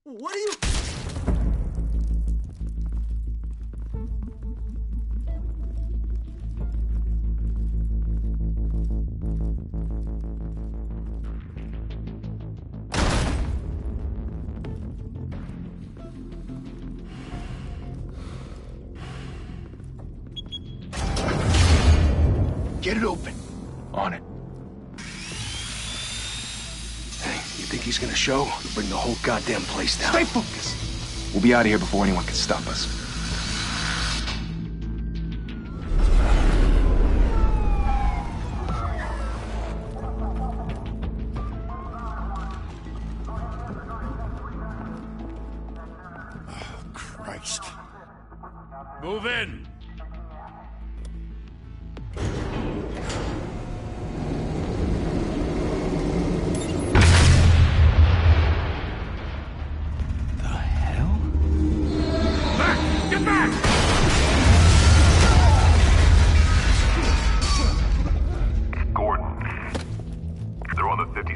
What are you... Get it open. On it. Hey, you think he's gonna show? We'll bring the whole goddamn place down. Stay focused. We'll be out of here before anyone can stop us. Oh, Christ. Move in!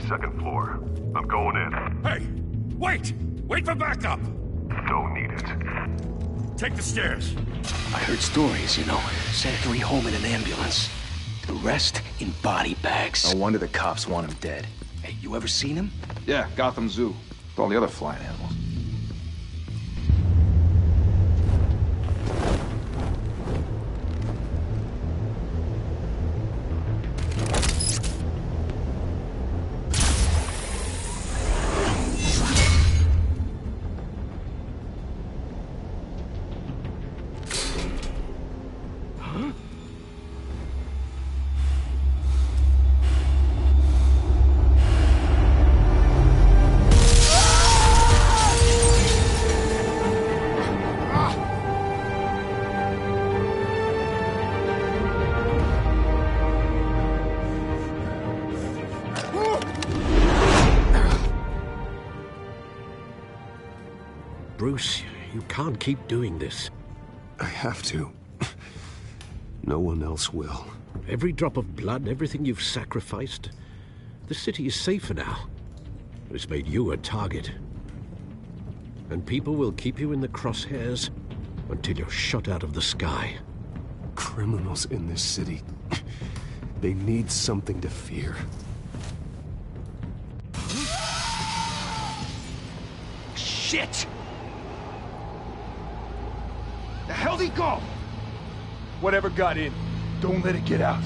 Second floor. I'm going in. Hey! Wait! Wait for backup! Don't need it. Take the stairs. I heard stories, you know. Sent 3 home in an ambulance. The rest in body bags. No wonder the cops want him dead. Hey, you ever seen him? Yeah, Gotham Zoo. With all the other flying animals. Bruce, you can't keep doing this. I have to. No one else will. Every drop of blood, everything you've sacrificed. The city is safer now. It's made you a target. And people will keep you in the crosshairs until you're shot out of the sky. Criminals in this city. They need something to fear. Shit! The hell'd he go? Whatever got in, don't let it get out.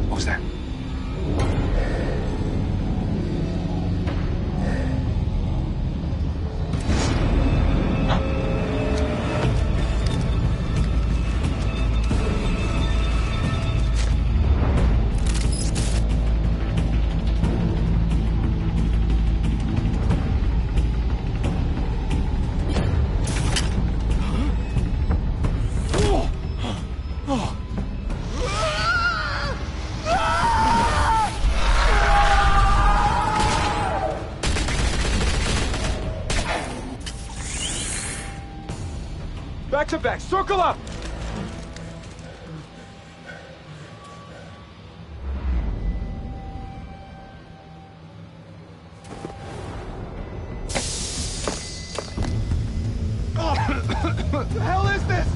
What was that? to back. Circle up! What the hell is this?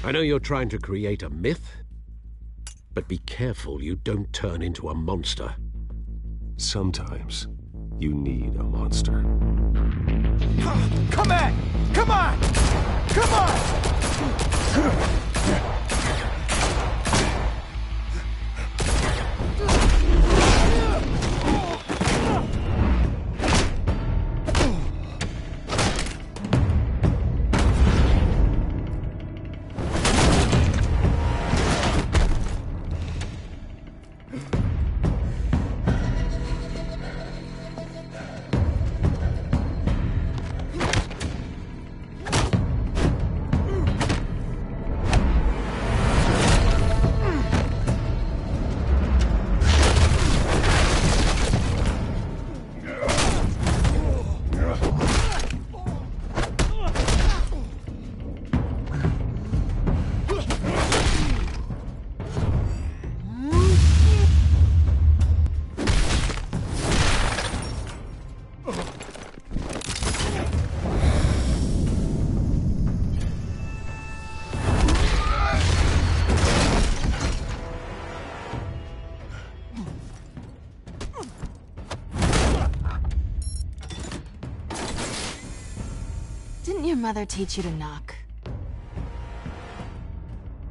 I know you're trying to create a myth, but be careful you don't turn into a monster. Sometimes you need a monster. Come on! Come on! Come on! Didn't your mother teach you to knock?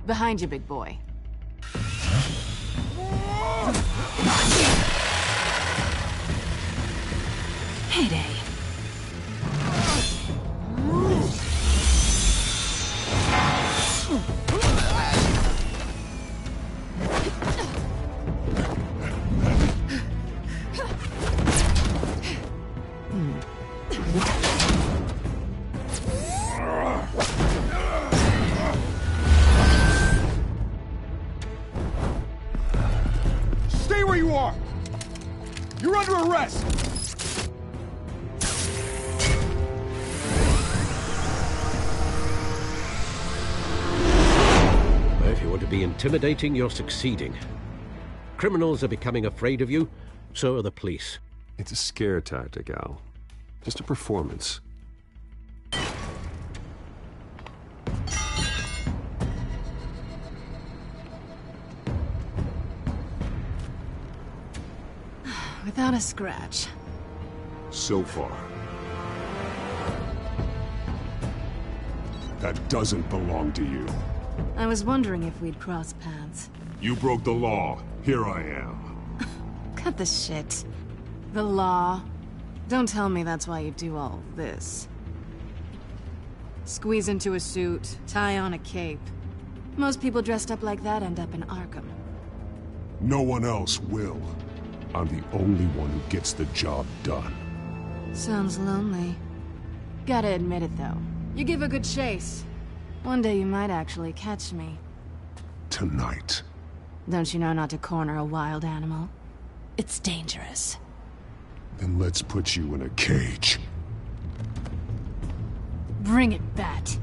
Behind you, big boy. Heyday. Stay where you are! You're under arrest! If you want to be intimidating, you're succeeding. Criminals are becoming afraid of you, so are the police. It's a scare tactic, Al. Just a performance. Without a scratch. So far. That doesn't belong to you. I was wondering if we'd cross paths. You broke the law. Here I am. Cut the shit. The law. Don't tell me that's why you do all this. Squeeze into a suit, tie on a cape. Most people dressed up like that end up in Arkham. No one else will. I'm the only one who gets the job done. Sounds lonely. Gotta admit it, though. You give a good chase. One day you might actually catch me. Tonight. Don't you know not to corner a wild animal? It's dangerous. Then let's put you in a cage. Bring it, Bat.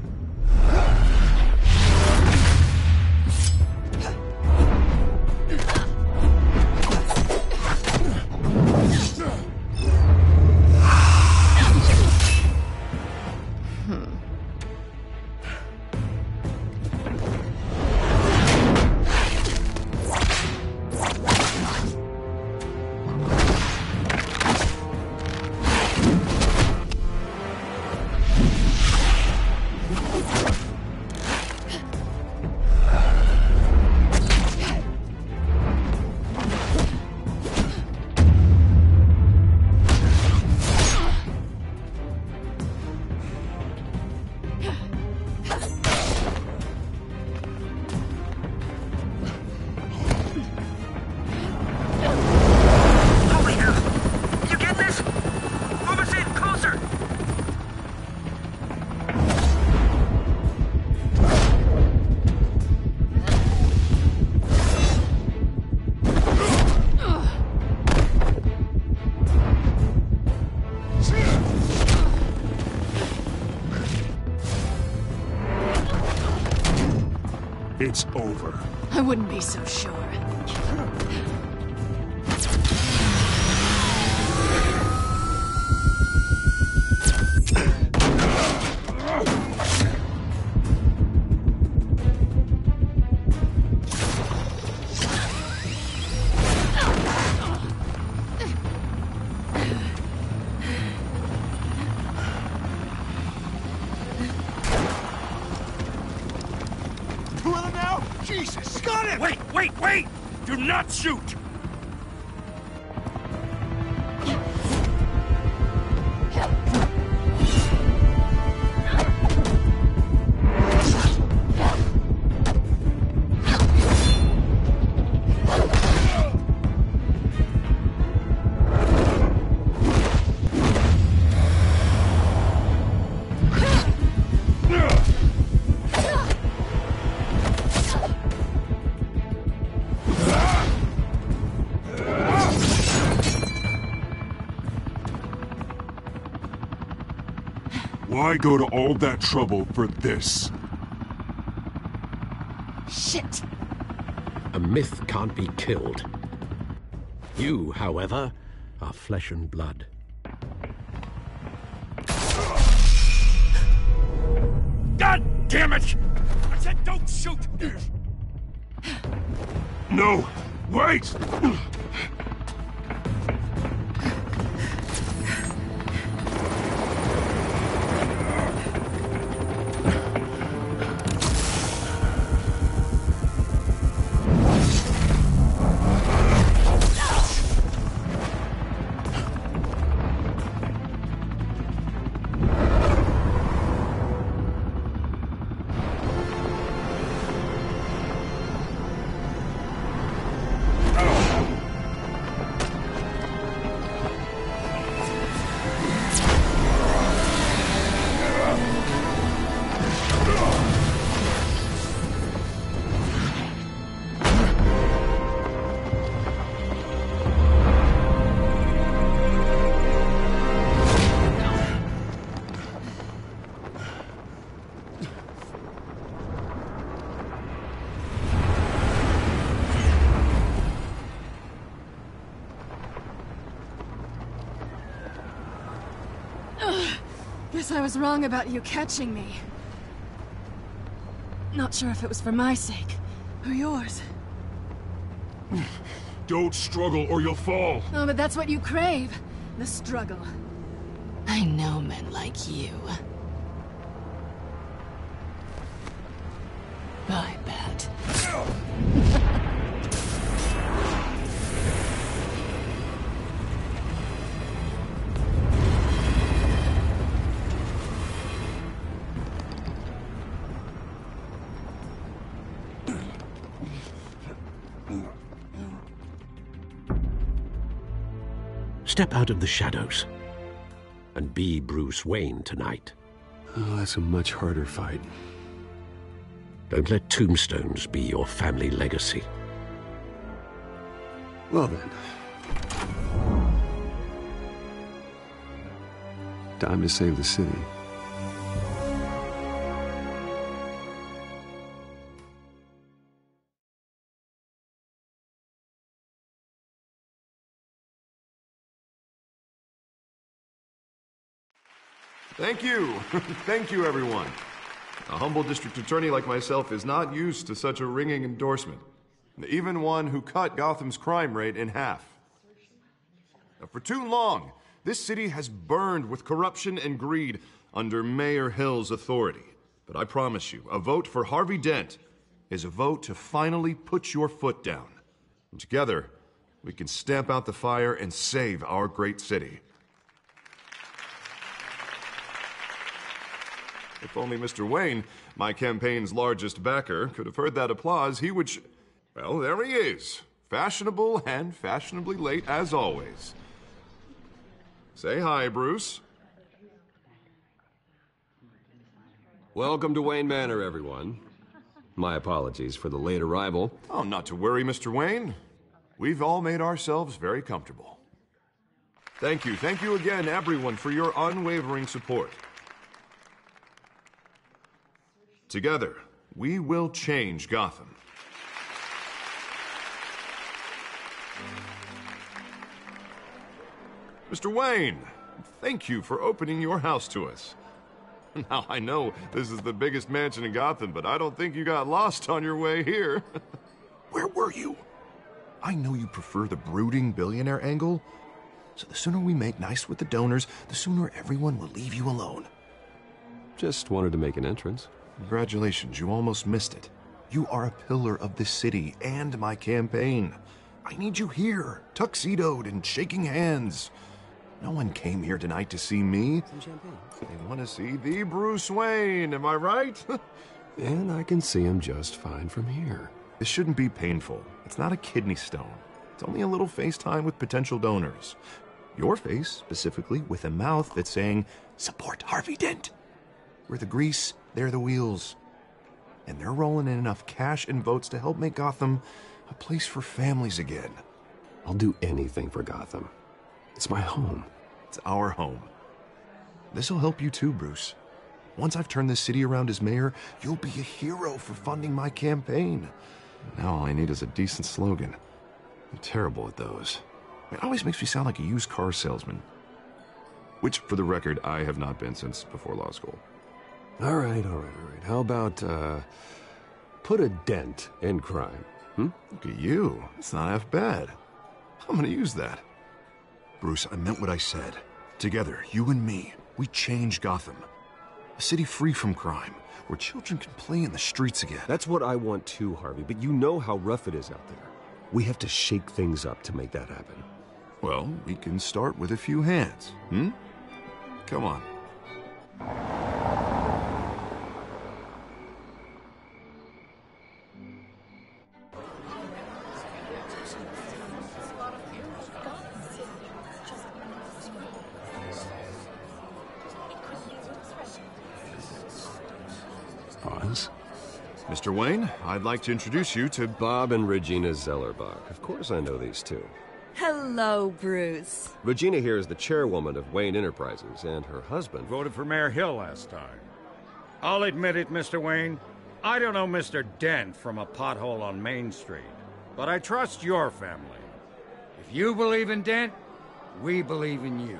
It's over. I wouldn't be so sure. Two of them now? Jesus! Got him! Wait! Do not shoot! Why go to all that trouble for this? Shit! A myth can't be killed. You, however, are flesh and blood. God damn it! I said don't shoot! No! Wait! Guess I was wrong about you catching me. Not sure if it was for my sake, or yours. Don't struggle or you'll fall. Oh, but that's what you crave. The struggle. I know men like you. I bet. Step out of the shadows and be Bruce Wayne tonight. Oh, that's a much harder fight. Don't let tombstones be your family legacy. Well then. Time to save the city. Thank you. Thank you, everyone. A humble district attorney like myself is not used to such a ringing endorsement. Even one who cut Gotham's crime rate in half. For too long, this city has burned with corruption and greed under Mayor Hill's authority. But I promise you, a vote for Harvey Dent is a vote to finally put your foot down. And together, we can stamp out the fire and save our great city. If only Mr. Wayne, my campaign's largest backer, could have heard that applause, he would well, there he is. Fashionable and fashionably late as always. Say hi, Bruce. Welcome to Wayne Manor, everyone. My apologies for the late arrival. Oh, not to worry, Mr. Wayne. We've all made ourselves very comfortable. Thank you again, everyone, for your unwavering support. Together, We will change Gotham. Mr. Wayne, thank you for opening your house to us. Now, I know this is the biggest mansion in Gotham, but I don't think you got lost on your way here. Where were you? I know you prefer the brooding billionaire angle, so the sooner we make nice with the donors, the sooner everyone will leave you alone. Just wanted to make an entrance. Congratulations, you almost missed it. You are a pillar of this city and my campaign. I need you here, tuxedoed and shaking hands. No one came here tonight to see me. Some champagne. They want to see the Bruce Wayne, am I right? And I can see him just fine from here. This shouldn't be painful. It's not a kidney stone. It's only a little FaceTime with potential donors. Your face, specifically, with a mouth that's saying, support Harvey Dent. We're the grease, they're the wheels. And they're rolling in enough cash and votes to help make Gotham a place for families again. I'll do anything for Gotham. It's my home. It's our home. This'll help you too, Bruce. Once I've turned this city around as mayor, you'll be a hero for funding my campaign. Now all I need is a decent slogan. I'm terrible at those. It always makes me sound like a used car salesman. Which, for the record, I have not been since before law school. All right. How about, put a dent in crime? Look at you. It's not half bad. I'm gonna use that. Bruce, I meant what I said. Together, you and me, we change Gotham. A city free from crime, where children can play in the streets again. That's what I want too, Harvey, but you know how rough it is out there. We have to shake things up to make that happen. Well, we can start with a few hands, Come on. Pause. Mr. Wayne, I'd like to introduce you to Bob and Regina Zellerbach. Of course I know these two. Hello, Bruce. Regina here is the chairwoman of Wayne Enterprises, and her husband... Voted for Mayor Hill last time. I'll admit it, Mr. Wayne. I don't know Mr. Dent from a pothole on Main Street, but I trust your family. If you believe in Dent, we believe in you.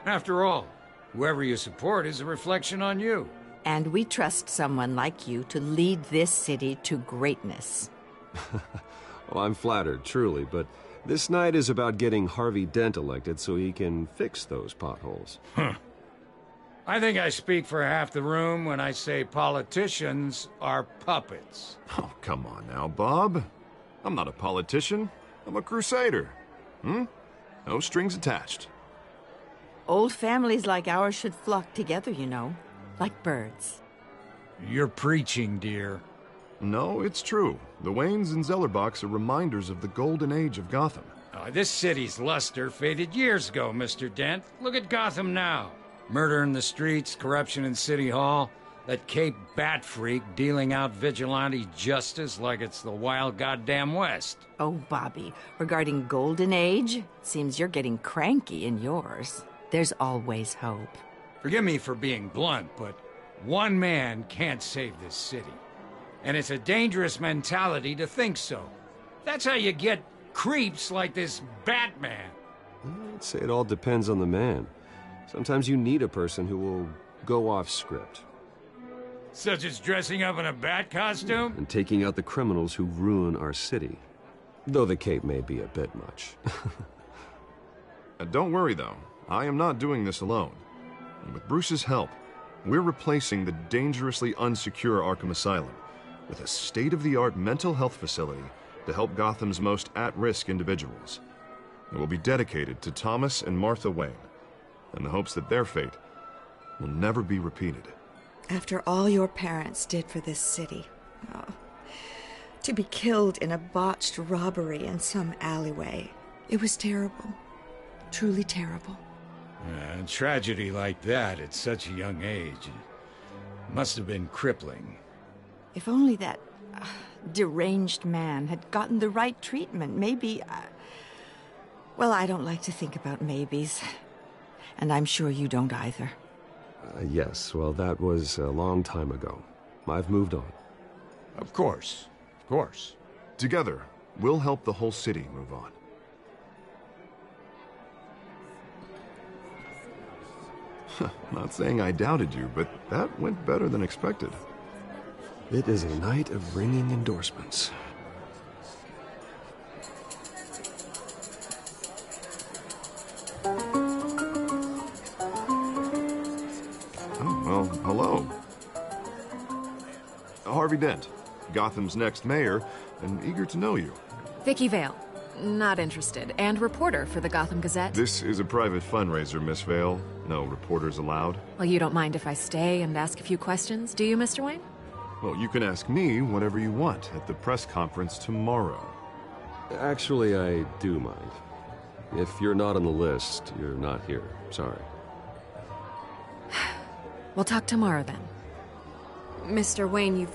After all, whoever you support is a reflection on you. And we trust someone like you to lead this city to greatness. Well, I'm flattered, truly, but this night is about getting Harvey Dent elected so he can fix those potholes. I think I speak for half the room when I say politicians are puppets. Oh, come on now, Bob. I'm not a politician. I'm a crusader. No strings attached. Old families like ours should flock together, you know, like birds. You're preaching, dear. No, it's true. The Waynes and Zellerbachs are reminders of the golden age of Gotham. This city's luster faded years ago, Mr. Dent. Look at Gotham now. Murder in the streets, corruption in City Hall, that Cape Bat freak dealing out vigilante justice like it's the wild goddamn West. Oh, Bobby, regarding Golden Age, seems you're getting cranky in yours. There's always hope. Forgive me for being blunt, but one man can't save this city. And it's a dangerous mentality to think so. That's how you get creeps like this Batman. I'd say it all depends on the man. Sometimes you need a person who will go off script. Such as dressing up in a bat costume? And taking out the criminals who ruin our city. Though the cape may be a bit much. Don't worry, though. I am not doing this alone. And with Bruce's help, we're replacing the dangerously unsecure Arkham Asylum with a state-of-the-art mental health facility to help Gotham's most at-risk individuals. It will be dedicated to Thomas and Martha Wayne, in the hopes that their fate will never be repeated. After all your parents did for this city, to be killed in a botched robbery in some alleyway, it was terrible. Truly terrible. A tragedy like that at such a young age must have been crippling. If only that deranged man had gotten the right treatment, maybe... well, I don't like to think about maybes. And I'm sure you don't either. Yes, well, that was a long time ago. I've moved on. Of course. Of course. Together, we'll help the whole city move on. Not saying I doubted you, but that went better than expected. It is a night of ringing endorsements. Oh, well, hello. Harvey Dent, Gotham's next mayor, and eager to know you. Vicky Vale. Not interested. And reporter for the Gotham Gazette. This is a private fundraiser, Miss Vale. No reporters allowed. Well, you don't mind if I stay and ask a few questions, do you, Mr. Wayne? Well, you can ask me whatever you want at the press conference tomorrow. Actually, I do mind. If you're not on the list, you're not here. Sorry. We'll talk tomorrow then. Mr. Wayne,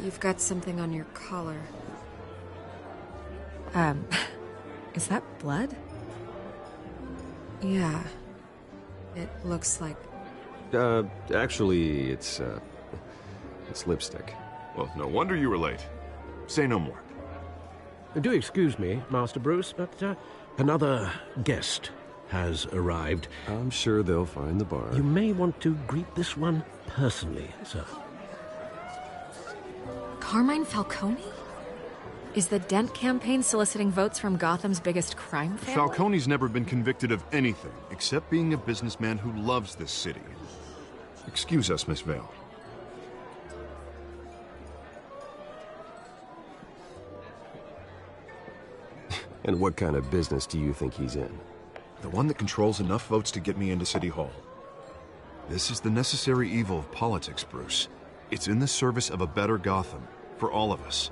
you've got something on your collar. Is that blood? Yeah. It looks like... Actually, it's lipstick. Well, no wonder you were late. Say no more. Do excuse me, Master Bruce, but another guest has arrived. I'm sure they'll find the bar. You may want to greet this one personally, sir. Carmine Falcone? Is the Dent campaign soliciting votes from Gotham's biggest crime family? Falcone's never been convicted of anything, except being a businessman who loves this city. Excuse us, Miss Vale. And what kind of business do you think he's in? The one that controls enough votes to get me into City Hall. This is the necessary evil of politics, Bruce. It's in the service of a better Gotham, for all of us.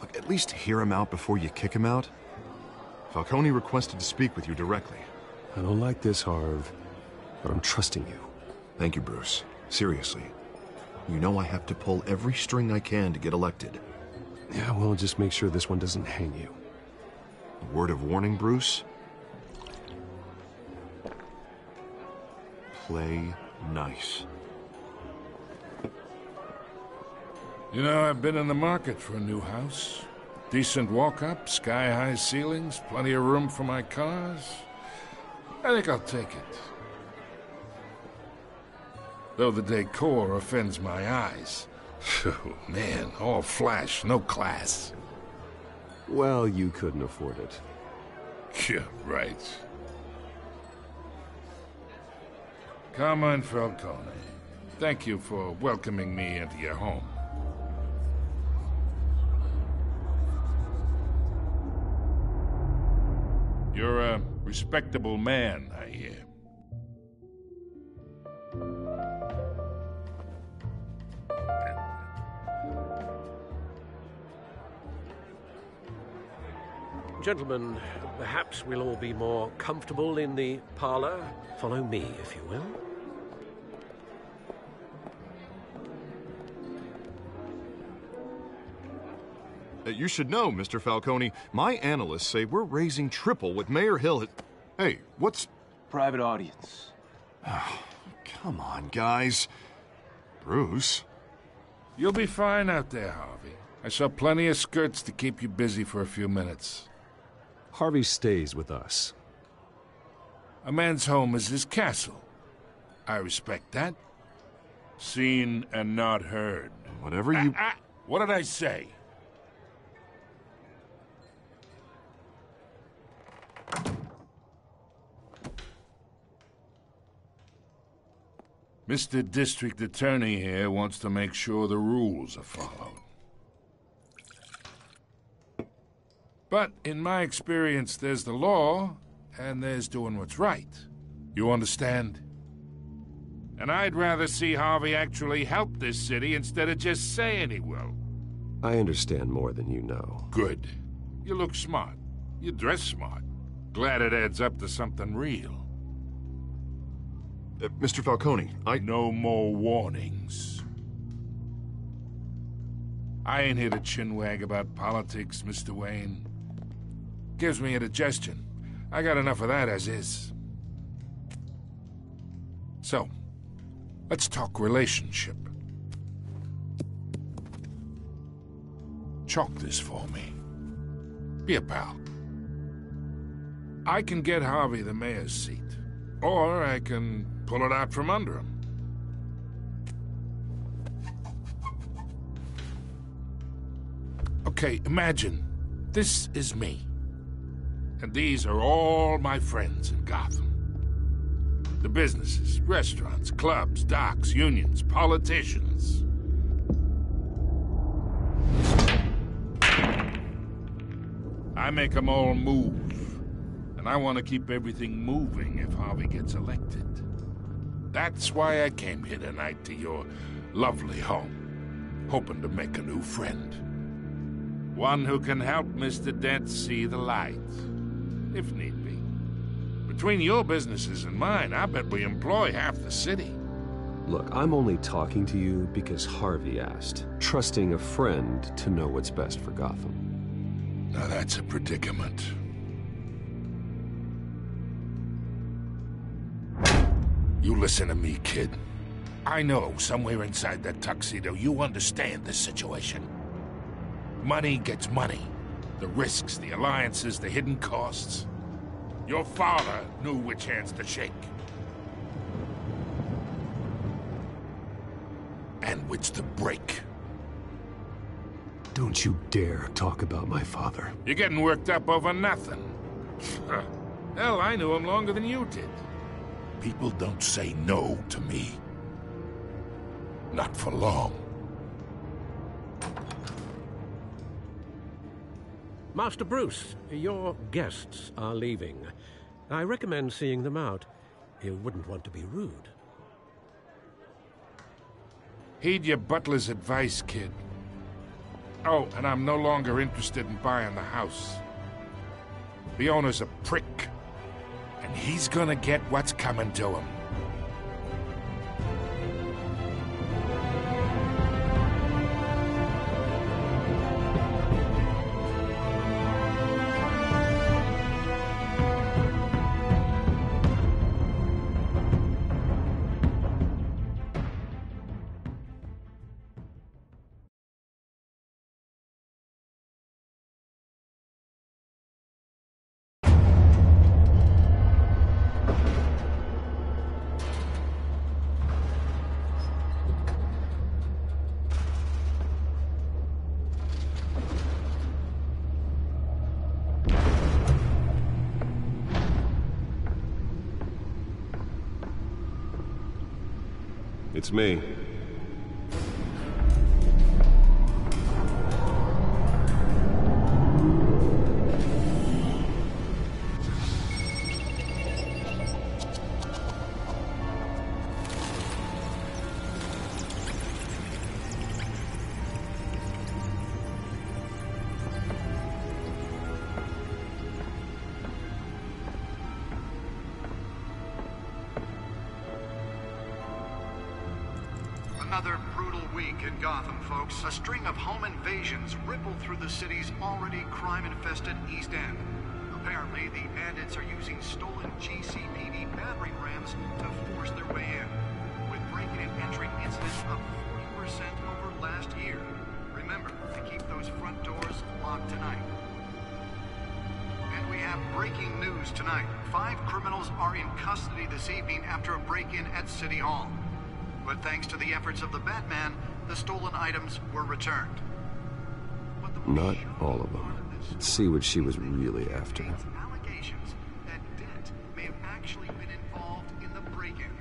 Look, at least hear him out before you kick him out. Falcone requested to speak with you directly. I don't like this, Harv, but I'm trusting you. Thank you, Bruce. Seriously. You know I have to pull every string I can to get elected. Yeah, well, just make sure this one doesn't hang you. A word of warning, Bruce? Play nice. You know, I've been in the market for a new house. Decent walk-up, sky-high ceilings, plenty of room for my cars. I think I'll take it. Though the decor offends my eyes. Oh, man, all flash, no class. Well, you couldn't afford it. Yeah, right. Carmine Falcone, thank you for welcoming me into your home. You're a respectable man, I hear. Gentlemen, perhaps we'll all be more comfortable in the parlor. Follow me, if you will. You should know, Mr. Falcone, my analysts say we're raising triple what Mayor Hill had... Hey, what's... Private audience. Oh, come on, guys. Bruce? You'll be fine out there, Harvey. I saw plenty of skirts to keep you busy for a few minutes. Harvey stays with us. A man's home is his castle. I respect that. Seen and not heard. Whatever you... What did I say? Mr. District Attorney here wants to make sure the rules are followed. But in my experience, there's the law, and there's doing what's right. You understand? And I'd rather see Harvey actually help this city instead of just saying he will. I understand more than you know. Good. You look smart. You dress smart. Glad it adds up to something real. Mr. Falcone, No more warnings. I ain't here to chinwag about politics, Mr. Wayne. Gives me indigestion. I got enough of that as is. So, let's talk relationship. chalk this for me. Be a pal. I can get Harvey the mayor's seat, or I can pull it out from under him. Okay, imagine this is me, and these are all my friends in Gotham. The businesses, restaurants, clubs, docks, unions, politicians. I make them all move, and I want to keep everything moving if Harvey gets elected. That's why I came here tonight to your lovely home, hoping to make a new friend. One who can help Mr. Dent see the light, if need be. Between your businesses and mine, I bet we employ half the city. Look, I'm only talking to you because Harvey asked, trusting a friend to know what's best for Gotham. Now that's a predicament. You listen to me, kid. I know somewhere inside that tuxedo you understand this situation. Money gets money. The risks, the alliances, the hidden costs. Your father knew which hands to shake. And which to break. Don't you dare talk about my father. You're getting worked up over nothing. Hell, I knew him longer than you did. People don't say no to me. Not for long. Master Bruce, your guests are leaving. I recommend seeing them out. You wouldn't want to be rude. Heed your butler's advice, kid. Oh, and I'm no longer interested in buying the house. The owner's a prick, and he's gonna get what's coming to him. It's me. Another brutal week in Gotham, folks. A string of home invasions rippled through the city's already crime-infested East End. Apparently, the bandits are using stolen GCPD battering rams to force their way in, with break-in and entry incidents up 40% over last year. Remember to keep those front doors locked tonight. And we have breaking news tonight. 5 criminals are in custody this evening after a break-in at City Hall. But thanks to the efforts of the Batman, the stolen items were returned. Not all of them. Let's see what she was really after. Allegations that Dent may have actually been involved in the break-in.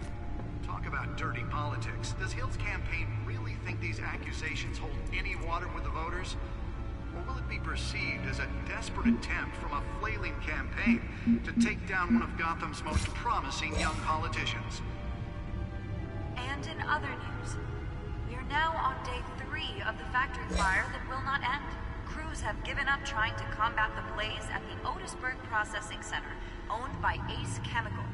Talk about dirty politics. Does Hill's campaign really think these accusations hold any water with the voters? Or will it be perceived as a desperate attempt from a flailing campaign to take down one of Gotham's most promising young politicians? And in other news, we are now on day 3 of the factory fire that will not end. Crews have given up trying to combat the blaze at the Otisburg Processing Center, owned by Ace Chemical.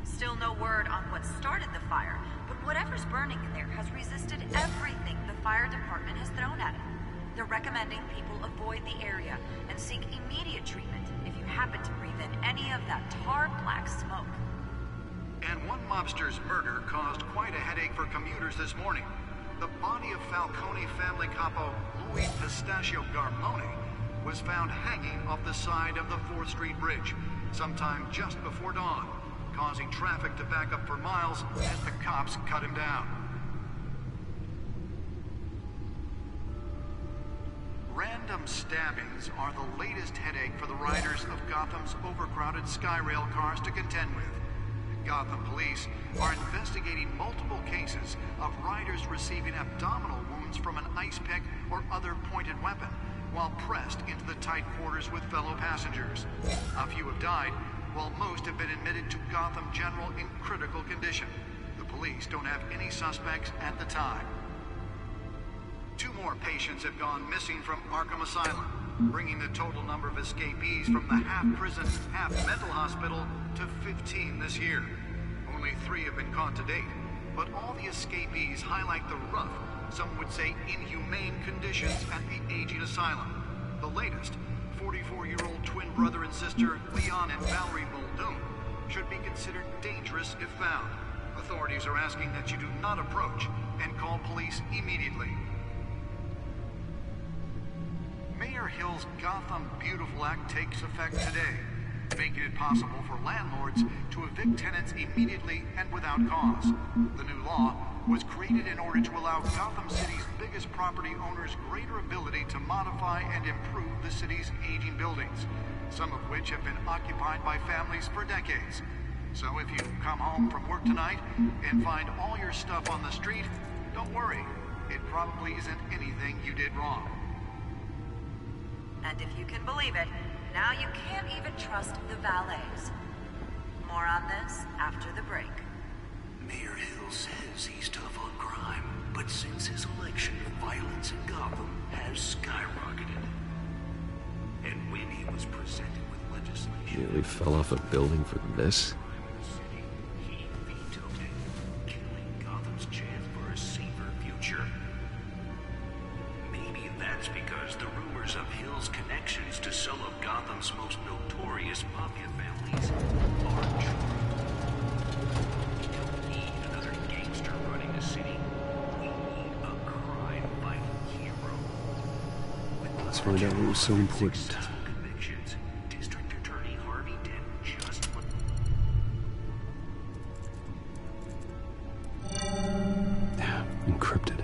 Still no word on what started the fire, but whatever's burning in there has resisted everything the fire department has thrown at it. They're recommending people avoid the area and seek immediate treatment if you happen to breathe in any of that tar black smoke. And one mobster's murder caused quite a headache for commuters this morning. the body of Falcone family capo Louis Pistachio Garmone was found hanging off the side of the 4th Street Bridge sometime just before dawn, causing traffic to back up for miles as the cops cut him down. Random stabbings are the latest headache for the riders of Gotham's overcrowded Skyrail cars to contend with. Gotham police are investigating multiple cases of riders receiving abdominal wounds from an ice pick or other pointed weapon while pressed into the tight quarters with fellow passengers. A few have died, while most have been admitted to Gotham General in critical condition. The police don't have any suspects at the time. 2 more patients have gone missing from Arkham Asylum, bringing the total number of escapees from the half-prison, half-mental hospital to 15 this year. Only 3 have been caught to date, but all the escapees highlight the rough, some would say inhumane conditions at the aging asylum. The latest, 44-year-old twin brother and sister Leon and Valerie Muldoon, should be considered dangerous if found. Authorities are asking that you do not approach and call police immediately. Mayor Hill's Gotham Beautiful Act takes effect today, making it possible for landlords to evict tenants immediately and without cause. The new law was created in order to allow Gotham City's biggest property owners greater ability to modify and improve the city's aging buildings, some of which have been occupied by families for decades. So if you come home from work tonight and find all your stuff on the street, don't worry. It probably isn't anything you did wrong. And if you can believe it, now you can't even trust the valets. More on this after the break. Mayor Hill says he's tough on crime, but since his election, violence in Gotham has skyrocketed. And when he was presented with legislation... Nearly fell off a building for this? He vetoed it, killing Gotham's chance for a safer future. Maybe that's because the rumors of Hill's connections to some of Gotham's most notorious mafia families are true. We don't need another gangster running the city. We need a crime-fighting hero. Let's find out what was so important. Convictions, District Attorney Harvey Dent just... Encrypted.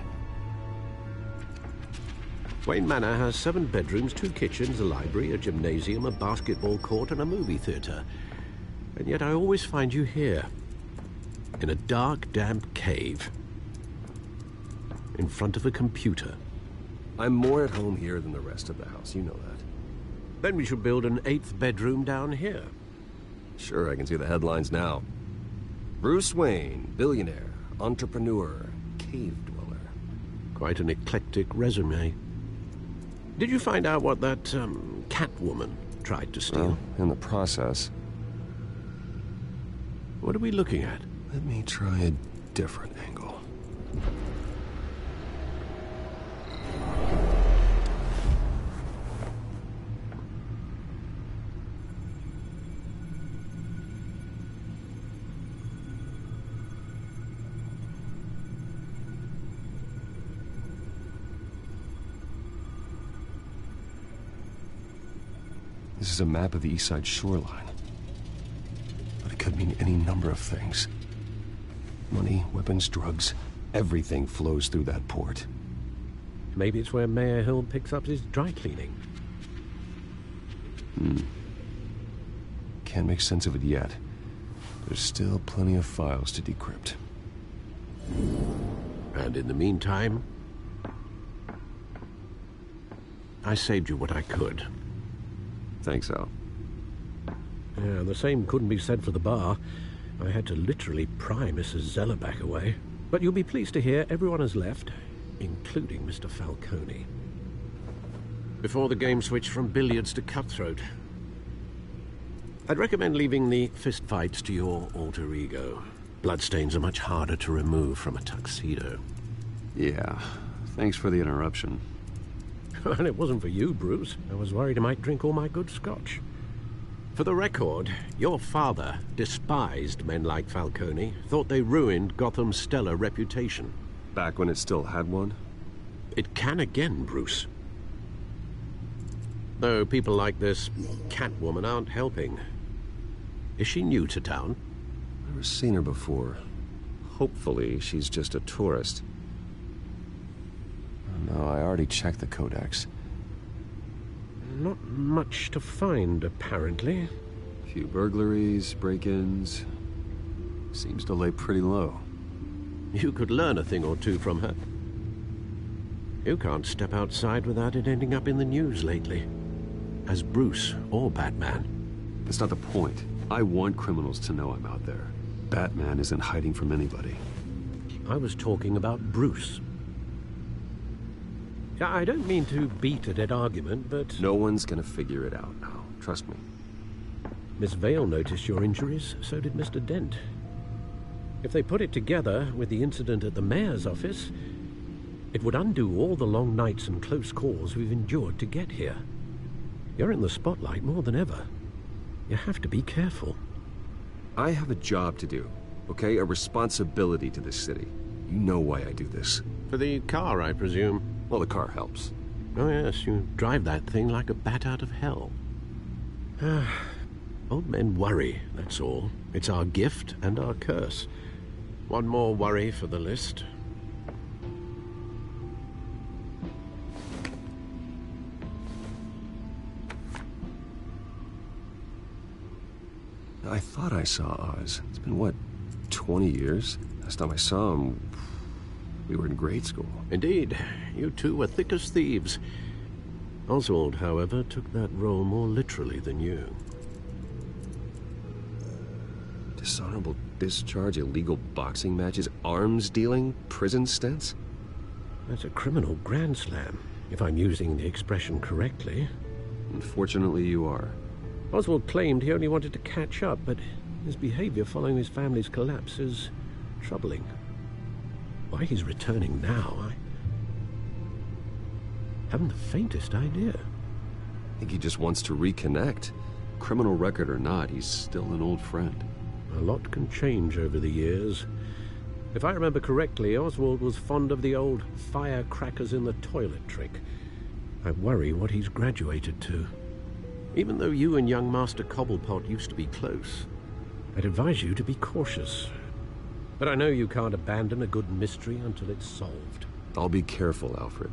Wayne Manor has 7 bedrooms, 2 kitchens, a library, a gymnasium, a basketball court, and a movie theater. And yet I always find you here, in a dark, damp cave, in front of a computer. I'm more at home here than the rest of the house, you know that. Then we should build an 8th bedroom down here. Sure, I can see the headlines now. Bruce Wayne, billionaire, entrepreneur, cave dweller. Quite an eclectic resume. Did you find out what that, Catwoman tried to steal? Well, in the process. What are we looking at? Let me try a different angle. This is a map of the East Side shoreline. But it could mean any number of things. Money, weapons, drugs, everything flows through that port. Maybe it's where Mayor Hill picks up his dry cleaning. Can't make sense of it yet. There's still plenty of files to decrypt. And in the meantime, I saved you what I could. Thanks, Al. Yeah, the same couldn't be said for the bar. I had to literally pry Mrs. Zellerback away. But you'll be pleased to hear everyone has left, including Mr. Falcone. Before the game switched from billiards to cutthroat. I'd recommend leaving the fistfights to your alter ego. Bloodstains are much harder to remove from a tuxedo. Yeah, thanks for the interruption. And it wasn't for you, Bruce. I was worried I might drink all my good scotch. For the record, your father despised men like Falcone, thought they ruined Gotham's stellar reputation. Back when it still had one? It can again, Bruce. Though people like this Catwoman aren't helping. Is she new to town? Never seen her before. Hopefully, she's just a tourist. Oh, no, I already checked the codex. Not much to find, apparently. A few burglaries, break-ins. Seems to lay pretty low. You could learn a thing or two from her. You can't step outside without it ending up in the news lately. As Bruce or Batman. That's not the point. I want criminals to know I'm out there. Batman isn't hiding from anybody. I was talking about Bruce. I don't mean to beat a dead argument, but... No one's gonna figure it out now. Trust me. Miss Vale noticed your injuries, so did Mr. Dent. If they put it together with the incident at the mayor's office, it would undo all the long nights and close calls we've endured to get here. You're in the spotlight more than ever. You have to be careful. I have a job to do, okay? A responsibility to this city. You know why I do this. For the car, I presume. Well, the car helps. Oh yes, you drive that thing like a bat out of hell. Old men worry, that's all. It's our gift and our curse. One more worry for the list. I thought I saw Oz. It's been, what, 20 years? Last time I saw him, we were in grade school. Indeed. You two were thick as thieves. Oswald, however, took that role more literally than you. Dishonorable discharge, illegal boxing matches, arms dealing, prison stints? That's a criminal grand slam, if I'm using the expression correctly. Unfortunately, you are. Oswald claimed he only wanted to catch up, but his behavior following his family's collapse is troubling. Why he's returning now, I haven't the faintest idea. I think he just wants to reconnect. Criminal record or not, he's still an old friend. A lot can change over the years. If I remember correctly, Oswald was fond of the old firecrackers in the toilet trick. I worry what he's graduated to. Even though you and young Master Cobblepot used to be close, I'd advise you to be cautious. But I know you can't abandon a good mystery until it's solved. I'll be careful, Alfred.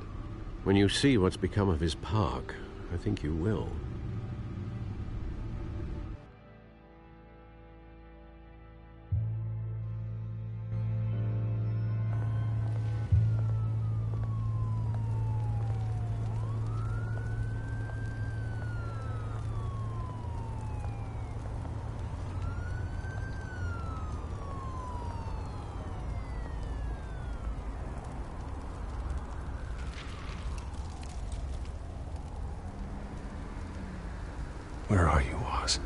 When you see what's become of his park, I think you will. Where are you, Oz?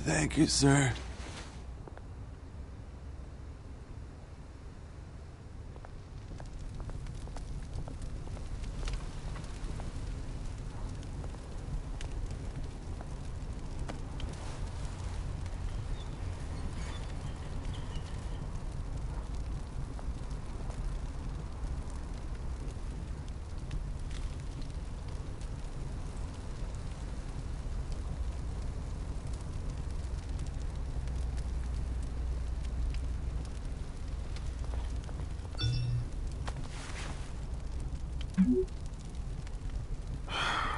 Thank you, sir.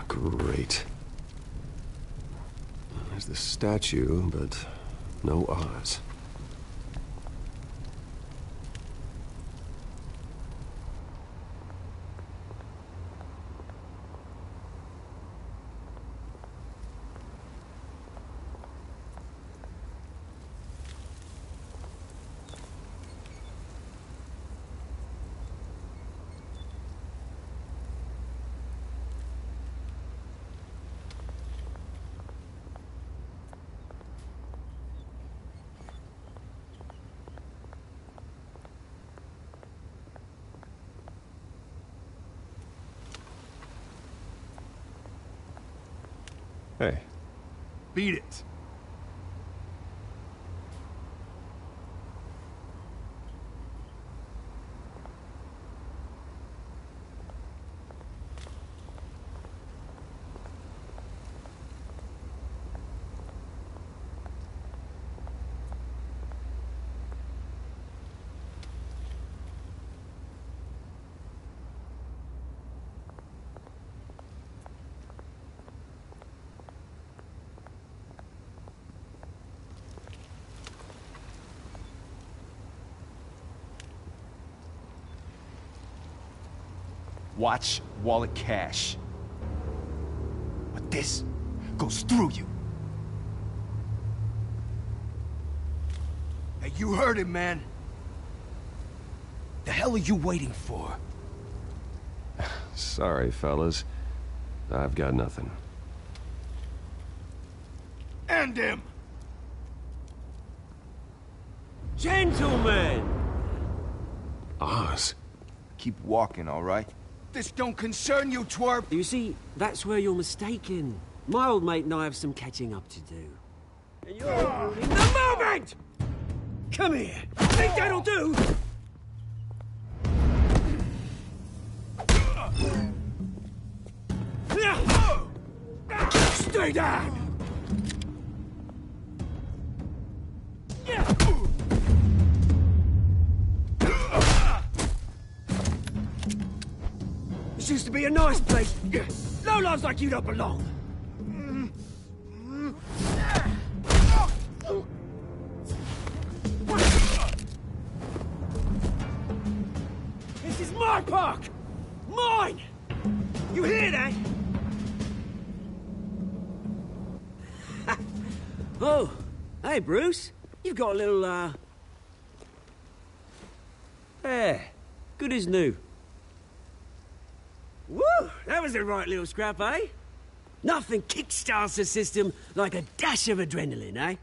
Great. There's the statue, but no Oz. Hey. Beat it. Watch wallet cash. But this goes through you. Hey, you heard him, man. The hell are you waiting for? Sorry, fellas. I've got nothing. End him! Gentlemen! Oz. Keep walking, all right? This don't concern you, twerp! You see, that's where you're mistaken. My old mate and I have some catching up to do. And you're ruining the moment! Come here! Think that'll do? Stay down! This used to be a nice place. Lowlifes like you don't belong. This is my park! Mine! You hear that? Oh, hey, Bruce. You've got a little, Yeah, good as new. Woo! That was a right little scrap, eh? Nothing kickstarts the system like a dash of adrenaline, eh?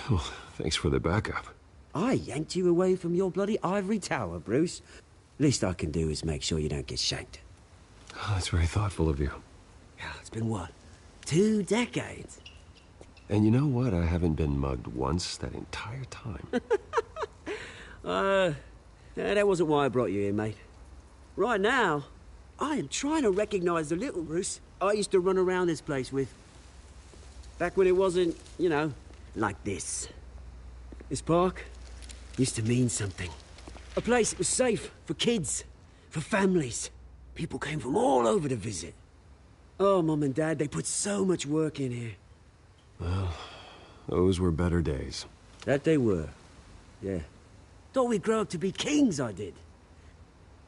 Well, thanks for the backup. I yanked you away from your bloody ivory tower, Bruce. Least I can do is make sure you don't get shanked. Oh, that's very thoughtful of you. Yeah, it's been what? 2 decades? And you know what? I haven't been mugged once that entire time. That wasn't why I brought you here, mate. Right now, I am trying to recognize the little Bruce I used to run around this place with. Back when it wasn't, you know, like this. This park used to mean something. A place that was safe for kids, for families. People came from all over to visit. Oh, Mum and Dad, they put so much work in here. Well, those were better days. That they were, yeah. Thought we'd grow up to be kings, I did.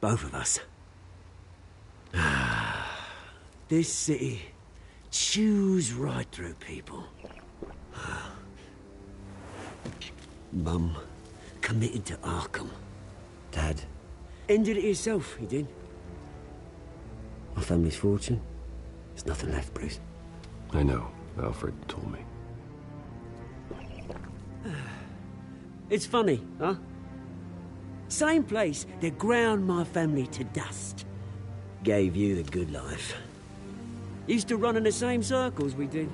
Both of us. This city chews right through people. Mum committed to Arkham. Dad ended it himself, he did. My family's fortune, there's nothing left, Bruce. I know. Alfred told me. It's funny, huh? Same place that ground my family to dust. Gave you the good life. Used to run in the same circles we did.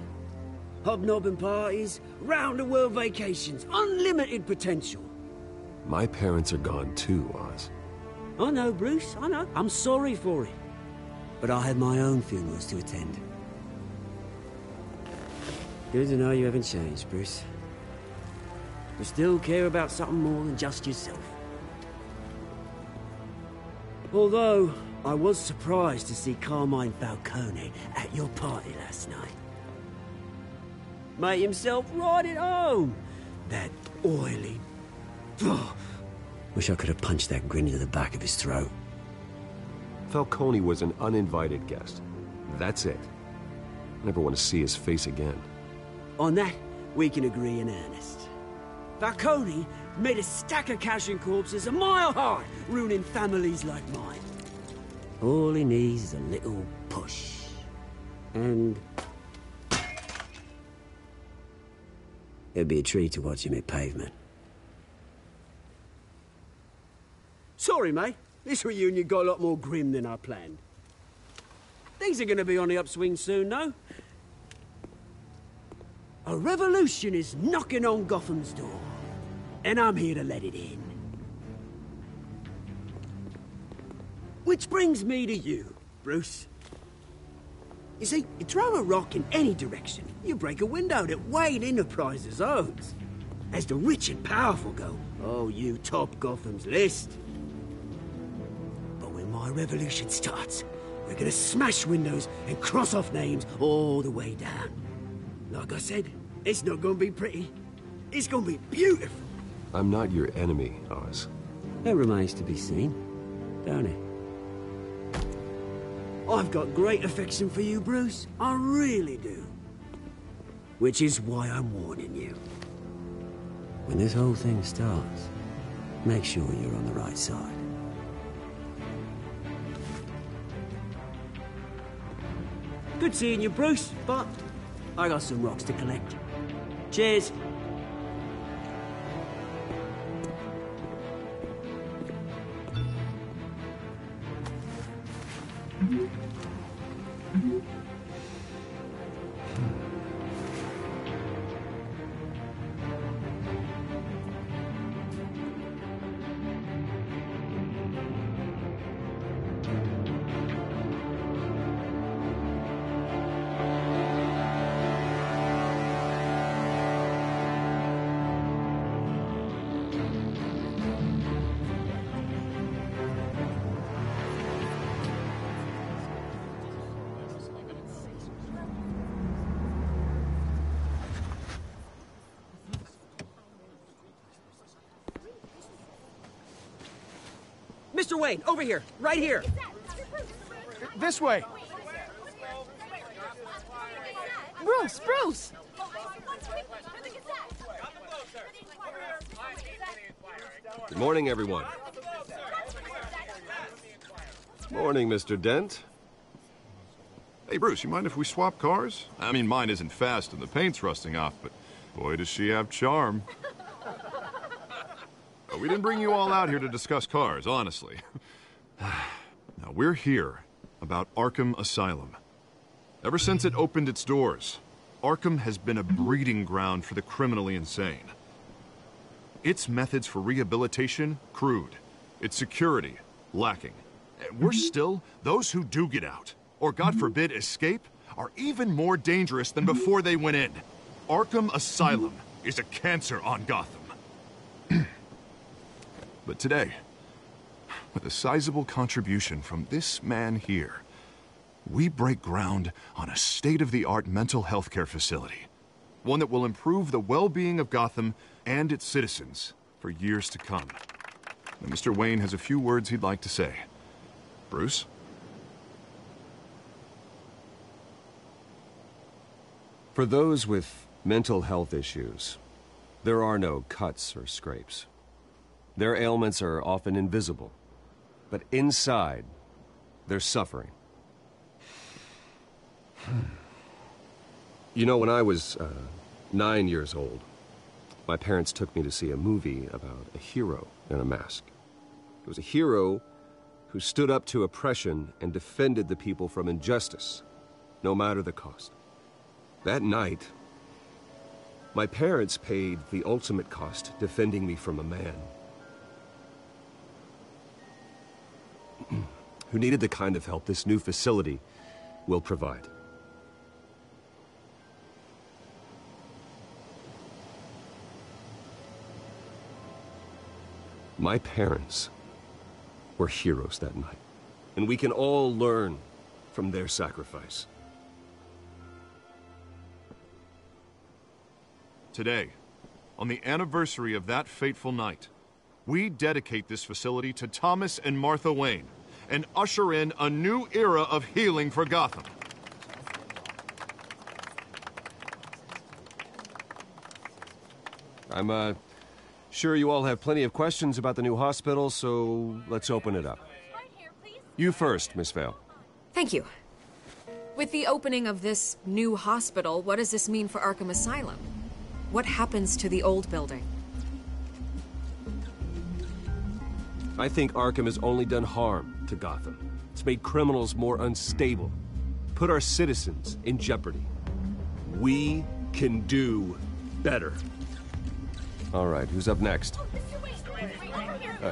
Hobnobbing parties, round-the-world vacations, unlimited potential. My parents are gone too, Oz. I know, Bruce, I know. I'm sorry for it. But I had my own funerals to attend. Good to know you haven't changed, Bruce. You still care about something more than just yourself. Although, I was surprised to see Carmine Falcone at your party last night. Made himself right at home. That oily... Oh, wish I could have punched that grin into the back of his throat. Falcone was an uninvited guest. That's it. Never want to see his face again. On that, we can agree in earnest. Falcone made a stack of cashing corpses a mile high, ruining families like mine. All he needs is a little push. And... it'd be a treat to watch him hit pavement. Sorry, mate. This reunion got a lot more grim than I planned. Things are gonna be on the upswing soon, though. A revolution is knocking on Gotham's door, and I'm here to let it in. Which brings me to you, Bruce. You see, you throw a rock in any direction, you break a window that Wayne Enterprises owns. As the rich and powerful go, oh, you top Gotham's list. But when my revolution starts, we're gonna smash windows and cross off names all the way down. Like I said, it's not gonna be pretty. It's gonna be beautiful. I'm not your enemy, Oz. That remains to be seen, don't it? I've got great affection for you, Bruce. I really do. Which is why I'm warning you. When this whole thing starts, make sure you're on the right side. Good seeing you, Bruce, but I got some rocks to collect. Cheers. Mr. Wayne, over here, right here. This way. Bruce! Good morning, everyone. Morning, Mr. Dent. Hey, Bruce, you mind if we swap cars? I mean, mine isn't fast and the paint's rusting off, but boy, does she have charm. We didn't bring you all out here to discuss cars, honestly. Now, we're here about Arkham Asylum. Ever since it opened its doors, Arkham has been a breeding ground for the criminally insane. Its methods for rehabilitation, crude. Its security, lacking. And worse still, those who do get out, or God forbid, escape, are even more dangerous than before they went in. Arkham Asylum is a cancer on Gotham. But today, with a sizable contribution from this man here, we break ground on a state-of-the-art mental health care facility. One that will improve the well-being of Gotham and its citizens for years to come. Now, Mr. Wayne has a few words he'd like to say. Bruce? For those with mental health issues, there are no cuts or scrapes. Their ailments are often invisible, but inside, they're suffering. You know, when I was 9 years old, my parents took me to see a movie about a hero in a mask. It was a hero who stood up to oppression and defended the people from injustice, no matter the cost. That night, my parents paid the ultimate cost defending me from a man who needed the kind of help this new facility will provide. My parents were heroes that night. and we can all learn from their sacrifice. Today, on the anniversary of that fateful night, we dedicate this facility to Thomas and Martha Wayne and usher in a new era of healing for Gotham. I'm sure you all have plenty of questions about the new hospital, so let's open it up. You first, Miss Vale. Thank you. With the opening of this new hospital, what does this mean for Arkham Asylum? What happens to the old building? I think Arkham has only done harm to Gotham. It's made criminals more unstable, put our citizens in jeopardy. We can do better. All right, who's up next?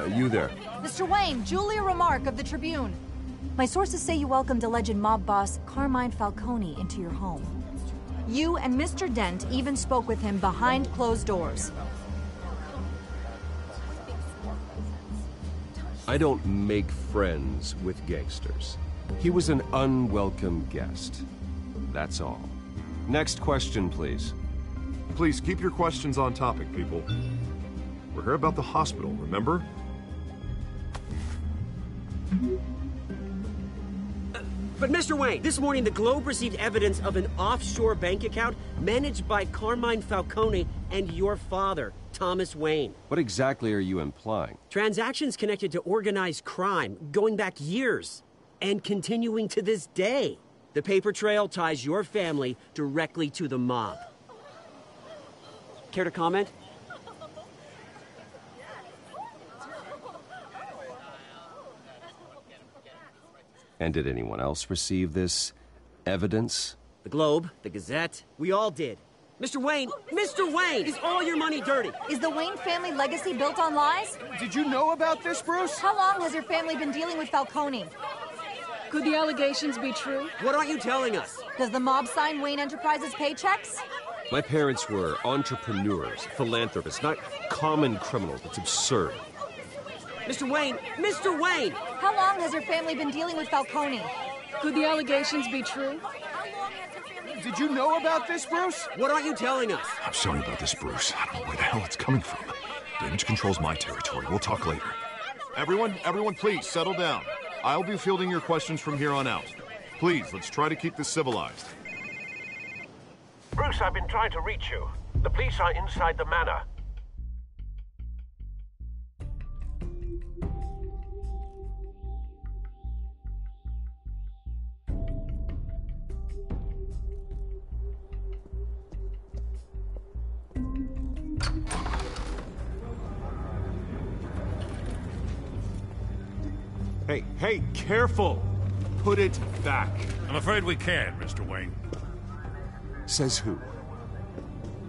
You there. Mr. Wayne, Julia Remark of the Tribune. My sources say you welcomed alleged mob boss Carmine Falcone into your home. You and Mr. Dent even spoke with him behind closed doors. I don't make friends with gangsters. He was an unwelcome guest. That's all. Next question, please. Please keep your questions on topic, people. We're here about the hospital, remember? But Mr. Wayne, this morning the Globe received evidence of an offshore bank account managed by Carmine Falcone and your father, Thomas Wayne. What exactly are you implying? Transactions connected to organized crime going back years and continuing to this day. The paper trail ties your family directly to the mob. Care to comment? And did anyone else receive this evidence? The Globe, the Gazette, we all did. Mr. Wayne, is all your money dirty? Is the Wayne family legacy built on lies? Did you know about this, Bruce? How long has your family been dealing with Falcone? Could the allegations be true? What aren't you telling us? Does the mob sign Wayne Enterprises paychecks? My parents were entrepreneurs, philanthropists, not common criminals. It's absurd. Mr. Wayne! How long has your family been dealing with Falcone? Could the allegations be true? Did you know about this, Bruce? What aren't you telling us? I'm sorry about this, Bruce. I don't know where the hell it's coming from. Damage control's my territory. We'll talk later. Everyone, please settle down. I'll be fielding your questions from here on out. Please, let's try to keep this civilized. Bruce, I've been trying to reach you. The police are inside the manor. Hey, careful! Put it back. I'm afraid we can't, Mr. Wayne. Says who?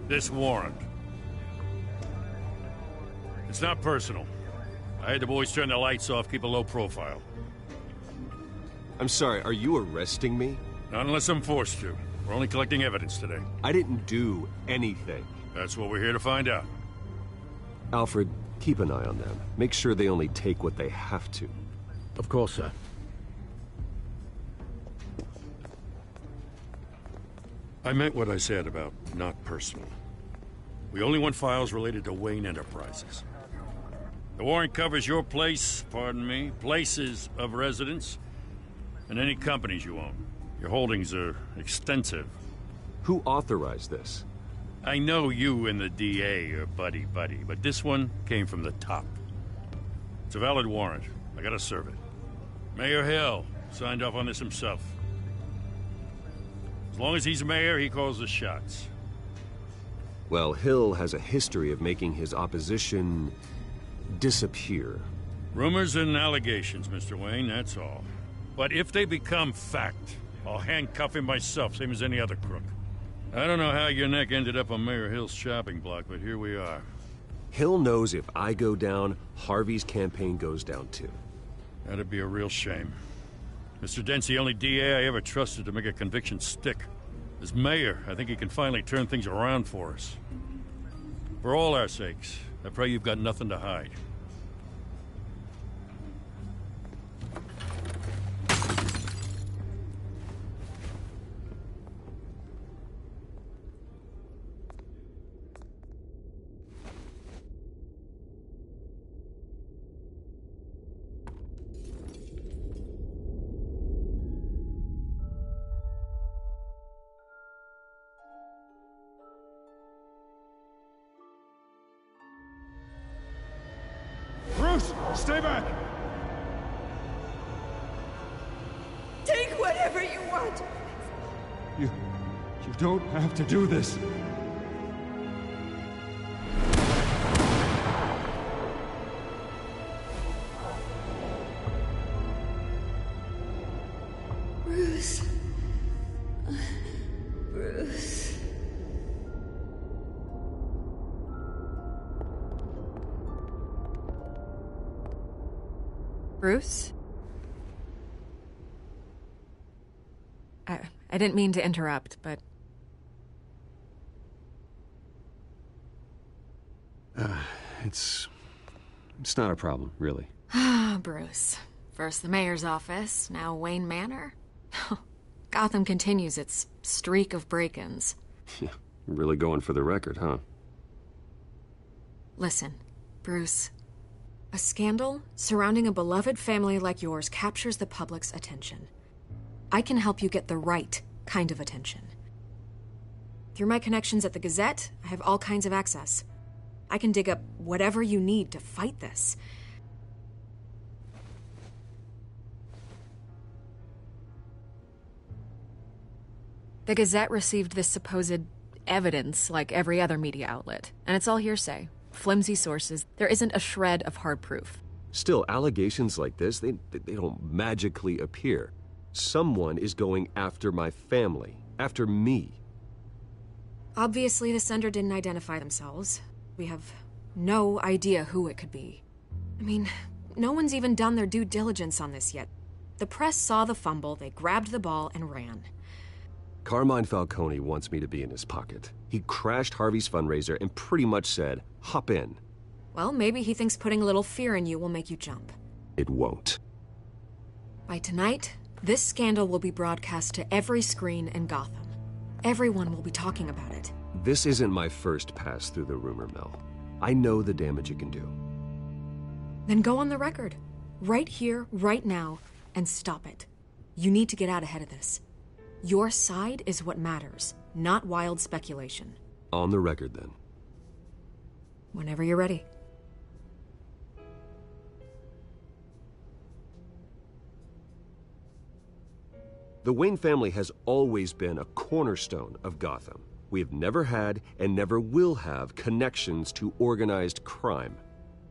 This warrant. It's not personal. I had the boys turn the lights off, keep a low profile. I'm sorry, are you arresting me? Not unless I'm forced to. We're only collecting evidence today. I didn't do anything. That's what we're here to find out. Alfred, keep an eye on them. Make sure they only take what they have to. Of course, sir. I meant what I said about not personal. We only want files related to Wayne Enterprises. The warrant covers your places of residence, and any companies you own. Your holdings are extensive. Who authorized this? I know you and the DA are buddy-buddy, but this one came from the top. It's a valid warrant. I gotta serve it. Mayor Hill signed off on this himself. As long as he's mayor, he calls the shots. Well, Hill has a history of making his opposition disappear. Rumors and allegations, Mr. Wayne, that's all. But if they become fact, I'll handcuff him myself, same as any other crook. I don't know how your neck ended up on Mayor Hill's shopping block, but here we are. Hill knows if I go down, Harvey's campaign goes down too. That'd be a real shame. Mr. Dent's the only DA I ever trusted to make a conviction stick. As mayor, I think he can finally turn things around for us. For all our sakes, I pray you've got nothing to hide. Stay back! Take whatever you want. You don't have to do this. Bruce. Bruce. Bruce? I didn't mean to interrupt, but... It's not a problem, really. Ah, Bruce. First the mayor's office, now Wayne Manor. Gotham continues its streak of break-ins. Yeah, really going for the record, huh? Listen, Bruce. A scandal surrounding a beloved family like yours captures the public's attention. I can help you get the right kind of attention. Through my connections at the Gazette, I have all kinds of access. I can dig up whatever you need to fight this. The Gazette received this supposed evidence like every other media outlet, and it's all hearsay. Flimsy sources. There isn't a shred of hard proof. Still, allegations like this, they don't magically appear. Someone is going after my family, after me. Obviously, the sender didn't identify themselves. We have no idea who it could be. I mean, no one's even done their due diligence on this yet. The press saw the fumble, they grabbed the ball and ran. Carmine Falcone wants me to be in his pocket. He crashed Harvey's fundraiser and pretty much said, hop in. Well, maybe he thinks putting a little fear in you will make you jump. It won't. By tonight, this scandal will be broadcast to every screen in Gotham. Everyone will be talking about it. This isn't my first pass through the rumor mill. I know the damage it can do. Then go on the record. Right here, right now, and stop it. You need to get out ahead of this. Your side is what matters, not wild speculation. On the record, then. Whenever you're ready. The Wayne family has always been a cornerstone of Gotham. We have never had and never will have connections to organized crime.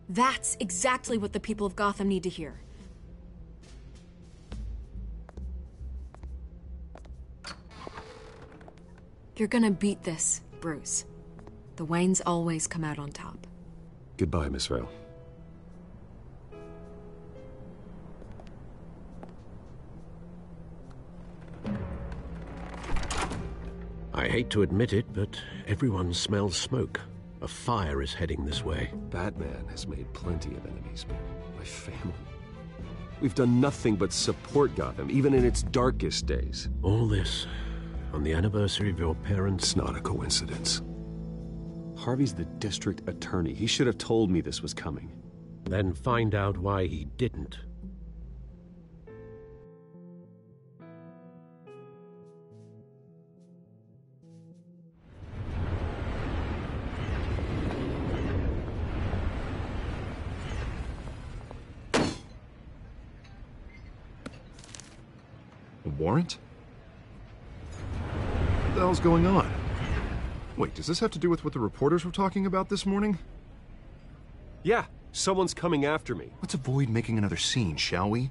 That's exactly what the people of Gotham need to hear. You're gonna beat this, Bruce. The Waynes always come out on top. Goodbye, Miss Vale. I hate to admit it, but everyone smells smoke. A fire is heading this way. Batman has made plenty of enemies, but my family... We've done nothing but support Gotham, even in its darkest days. All this on the anniversary of your parents'... It's not a coincidence. Harvey's the district attorney. He should have told me this was coming. Then find out why he didn't. A warrant? What the hell's going on? Wait, does this have to do with what the reporters were talking about this morning? Yeah, someone's coming after me. Let's avoid making another scene, shall we?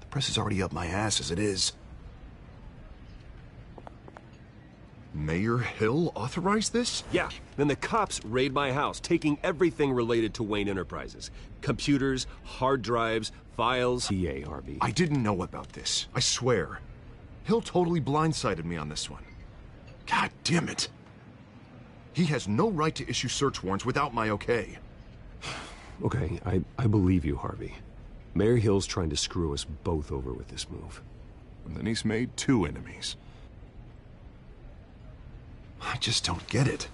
The press is already up my ass as it is. Mayor Hill authorized this? Yeah, then the cops raid my house, taking everything related to Wayne Enterprises. Computers, hard drives, files... PA, Harvey. I didn't know about this, I swear. Hill totally blindsided me on this one. God damn it. He has no right to issue search warrants without my okay. Okay, I believe you, Harvey. Mayor Hill's trying to screw us both over with this move. And then he's made two enemies. I just don't get it.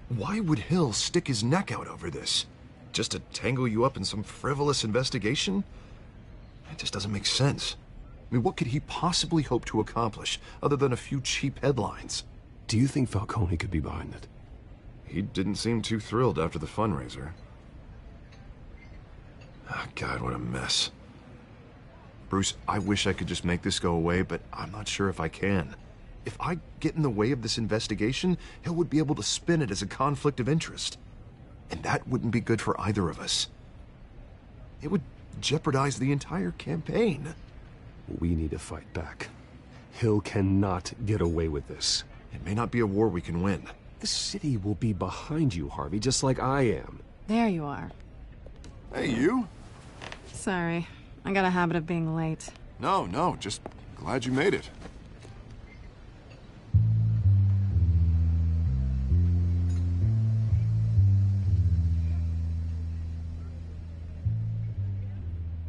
Why would Hill stick his neck out over this? Just to tangle you up in some frivolous investigation? It just doesn't make sense. I mean, what could he possibly hope to accomplish other than a few cheap headlines? Do you think Falcone could be behind it? He didn't seem too thrilled after the fundraiser. Oh, God, what a mess. Bruce, I wish I could just make this go away, but I'm not sure if I can. If I get in the way of this investigation, Hill would be able to spin it as a conflict of interest. And that wouldn't be good for either of us. It would jeopardize the entire campaign. We need to fight back. Hill cannot get away with this. It may not be a war we can win. The city will be behind you, Harvey, just like I am. There you are. Hey, you. Sorry. I got a habit of being late. No, just glad you made it.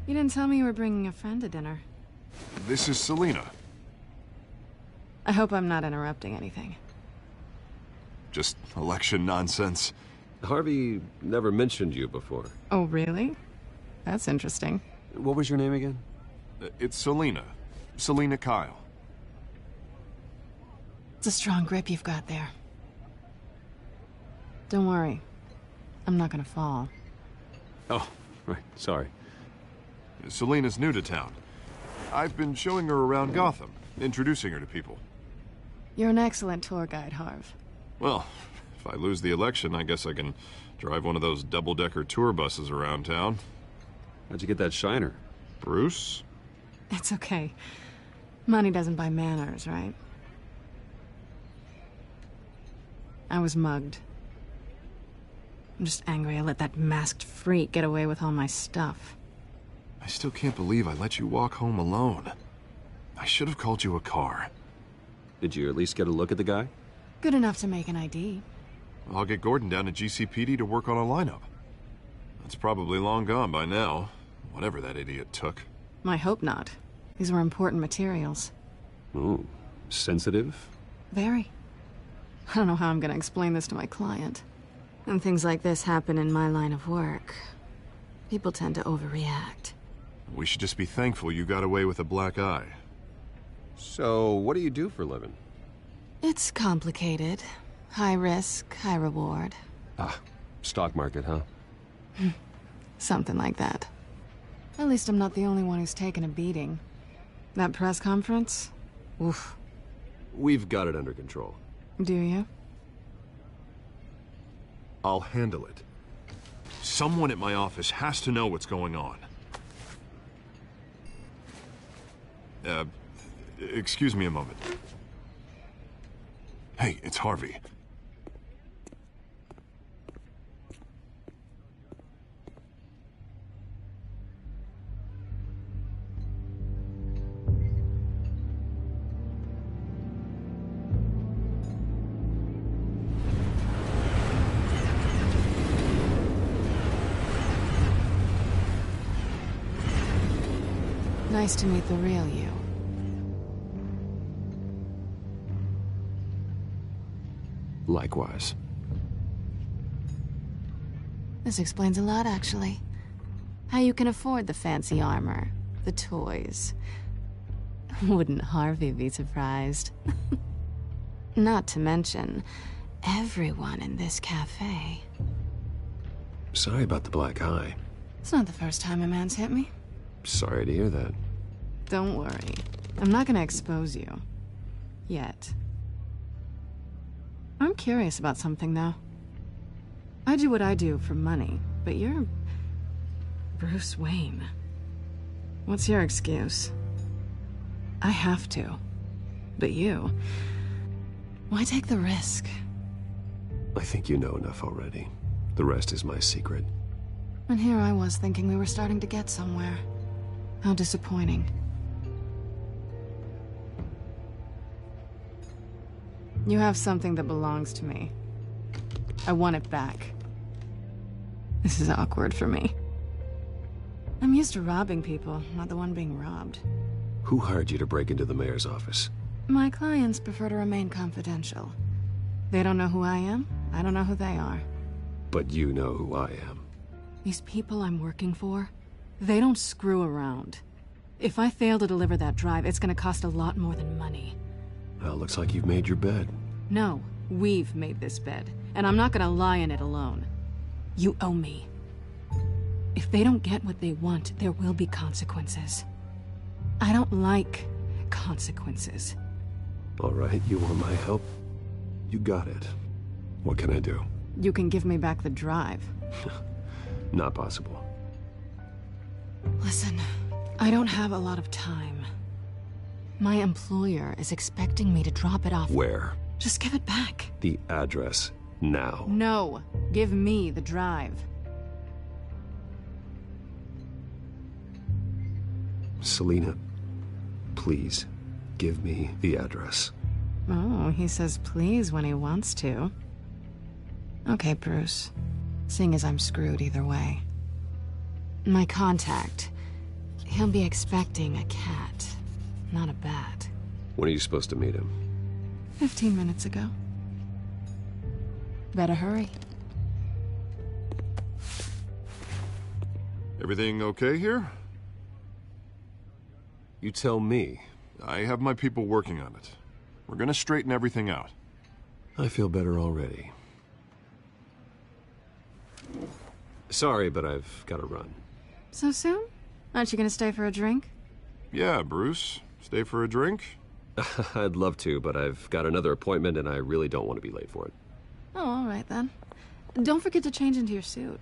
You didn't tell me you were bringing a friend to dinner. This is Selina. I hope I'm not interrupting anything. Just election nonsense. Harvey never mentioned you before. Oh, really? That's interesting. What was your name again? It's Selina. Selina Kyle. It's a strong grip you've got there. Don't worry. I'm not gonna fall. Oh, right. Sorry. Selina's new to town. I've been showing her around Gotham, introducing her to people. You're an excellent tour guide, Harv. Well, if I lose the election, I guess I can drive one of those double-decker tour buses around town. How'd you get that shiner? Bruce? It's okay. Money doesn't buy manners, right? I was mugged. I'm just angry I let that masked freak get away with all my stuff. I still can't believe I let you walk home alone. I should have called you a car. Did you at least get a look at the guy? Good enough to make an ID. I'll get Gordon down to GCPD to work on a lineup. That's probably long gone by now, whatever that idiot took. I hope not. These were important materials. Ooh, sensitive? Very. I don't know how I'm gonna explain this to my client. When things like this happen in my line of work, people tend to overreact. We should just be thankful you got away with a black eye. So, what do you do for a living? It's complicated. High risk, high reward. Ah, stock market, huh? Something like that. At least I'm not the only one who's taken a beating. That press conference? Oof. We've got it under control. Do you? I'll handle it. Someone at my office has to know what's going on. Excuse me a moment. Hey, it's Harvey. Nice to meet the real you. Likewise. This explains a lot, actually. How you can afford the fancy armor, the toys. Wouldn't Harvey be surprised? Not to mention, everyone in this cafe. Sorry about the black eye. It's not the first time a man's hit me. Sorry to hear that. Don't worry. I'm not gonna expose you. Yet. I'm curious about something, though. I do what I do for money, but you're... Bruce Wayne. What's your excuse? I have to. But you... Why take the risk? I think you know enough already. The rest is my secret. And here I was thinking we were starting to get somewhere. How disappointing. You have something that belongs to me. I want it back. This is awkward for me. I'm used to robbing people, not the one being robbed. Who hired you to break into the mayor's office? My clients prefer to remain confidential. They don't know who I am, I don't know who they are. But you know who I am. These people I'm working for, they don't screw around. If I fail to deliver that drive, it's gonna cost a lot more than money. Well, looks like you've made your bed. No, we've made this bed, and I'm not gonna lie in it alone. You owe me. If If they don't get what they want, there will be consequences. I don't like consequences. All right, you want my help? You got it. What can I do? You can give me back the drive. Not possible. Listen, I don't have a lot of time. My employer is expecting me to drop it off. Where? Just give it back. The address, now. No, give me the drive. Selina, please, give me the address. Oh, he says please when he wants to. Okay, Bruce. Seeing as I'm screwed either way. My contact. He'll be expecting a cat, not a bat. When are you supposed to meet him? 15 minutes ago. Better hurry. Everything okay here? You tell me. I have my people working on it. We're gonna straighten everything out. I feel better already. Sorry, but I've got to run. So soon? Aren't you gonna stay for a drink? Yeah, Bruce. Stay for a drink? I'd love to, but I've got another appointment and I really don't want to be late for it. Oh, all right then. Don't forget to change into your suit.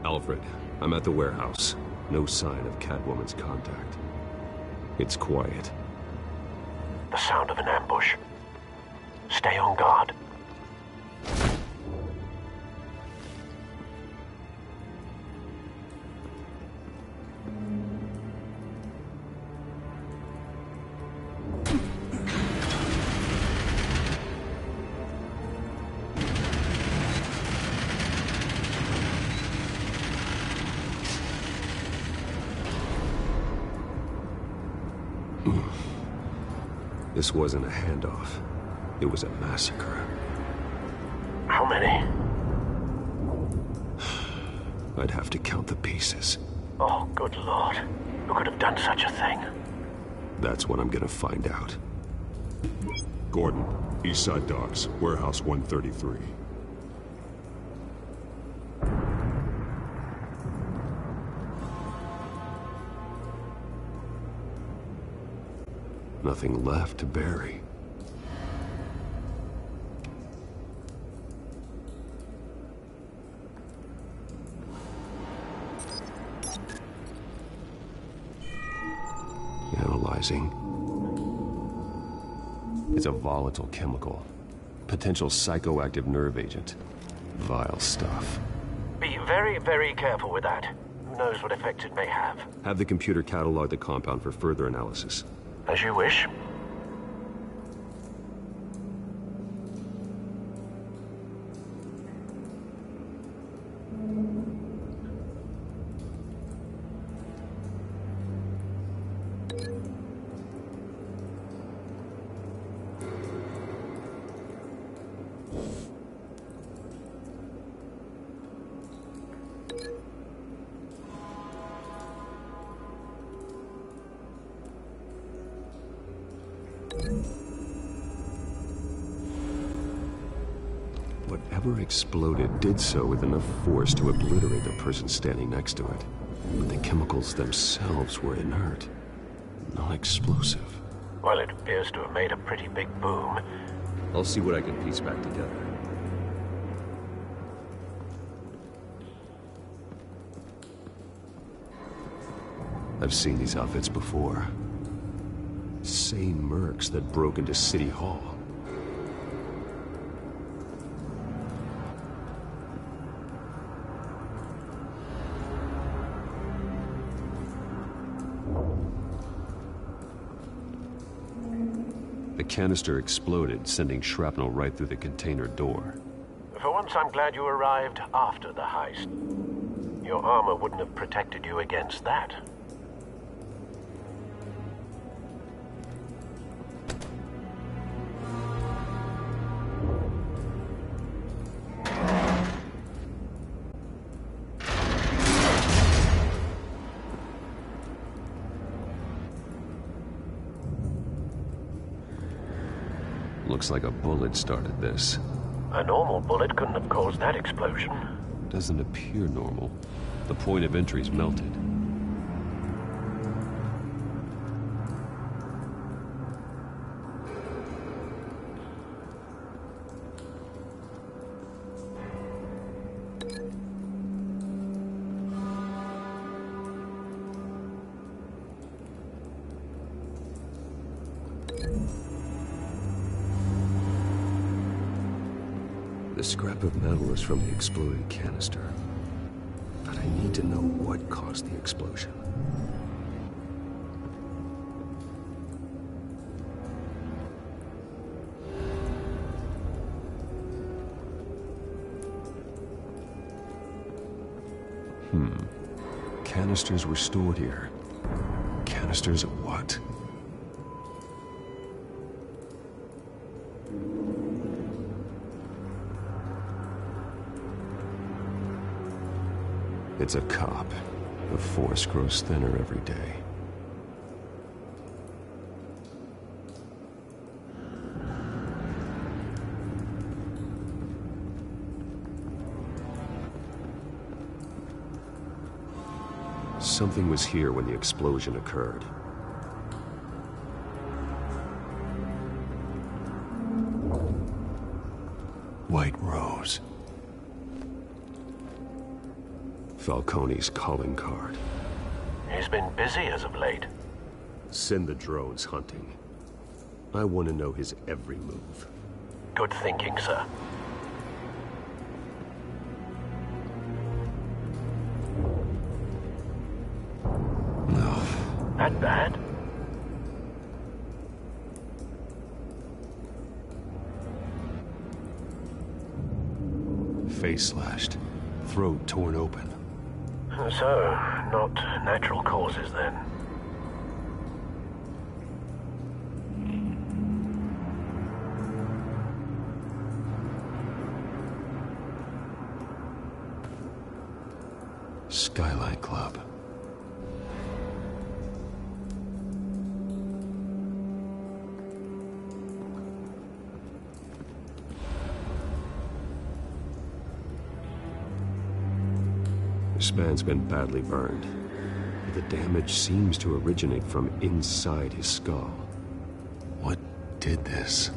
Alfred, I'm at the warehouse. No sign of Catwoman's contact. It's quiet. The sound of an ambush. Stay on guard. This wasn't a handoff. It was a massacre. How many? I'd have to count the pieces. Oh, good Lord. Who could have done such a thing? That's what I'm gonna find out. Gordon, Eastside Docks, Warehouse 133. Nothing left to bury. Analyzing. It's a volatile chemical. Potential psychoactive nerve agent. Vile stuff. Be very, very careful with that. Who knows what effects it may have. Have the computer catalog the compound for further analysis. As you wish. Whatever exploded did so with enough force to obliterate the person standing next to it. But the chemicals themselves were inert, non-explosive. Well, it appears to have made a pretty big boom. I'll see what I can piece back together. I've seen these outfits before. Same mercs that broke into City Hall. The canister exploded, sending shrapnel right through the container door. For once, I'm glad you arrived after the heist. Your armor wouldn't have protected you against that. Looks like a bullet started this. A normal bullet couldn't have caused that explosion. Doesn't appear normal. The point of entry's melted. The scrap of metal is from the exploded canister. But I need to know what caused the explosion. Canisters were stored here. Canisters of what? It's a cop. The force grows thinner every day. Something was here when the explosion occurred. White Rose. Falcone's calling card. He's been busy as of late. Send the drones hunting. I want to know his every move. Good thinking, sir. No. That bad? Face slashed. Throat torn open. So, not natural causes then. Skylight Club. This man's been badly burned. The damage seems to originate from inside his skull. What did this?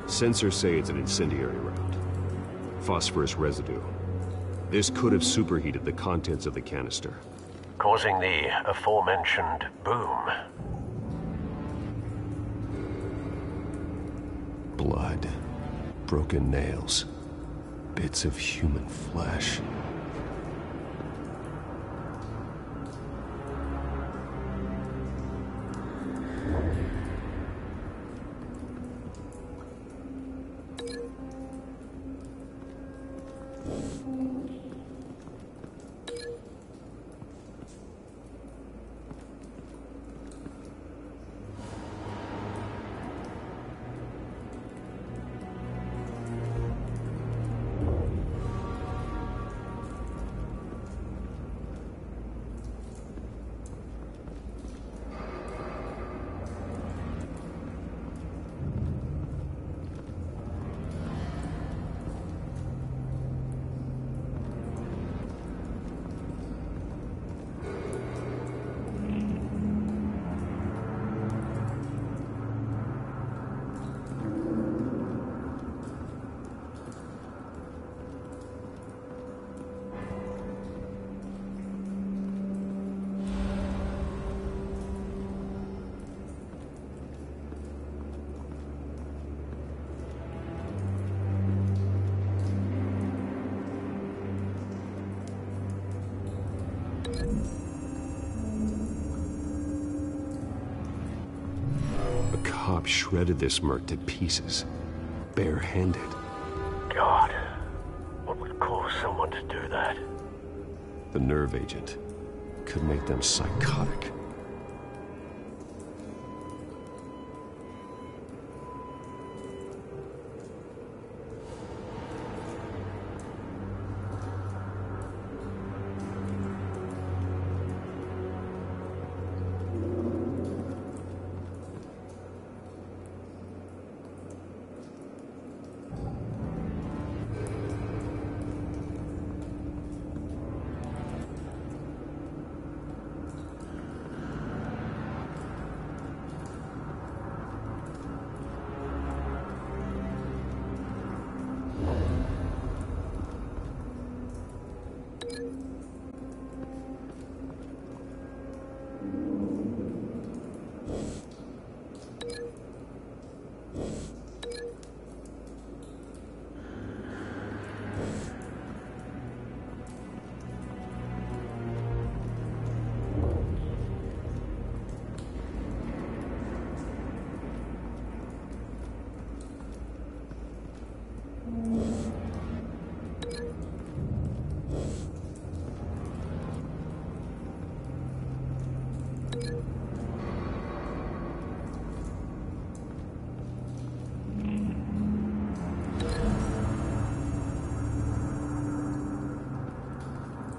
Sensors say it's an incendiary round. Phosphorus residue. This could have superheated the contents of the canister, causing the aforementioned boom. Blood. Broken nails. Bits of human flesh. Cop shredded this merc to pieces, barehanded. God, what would cause someone to do that? The nerve agent could make them psychotic.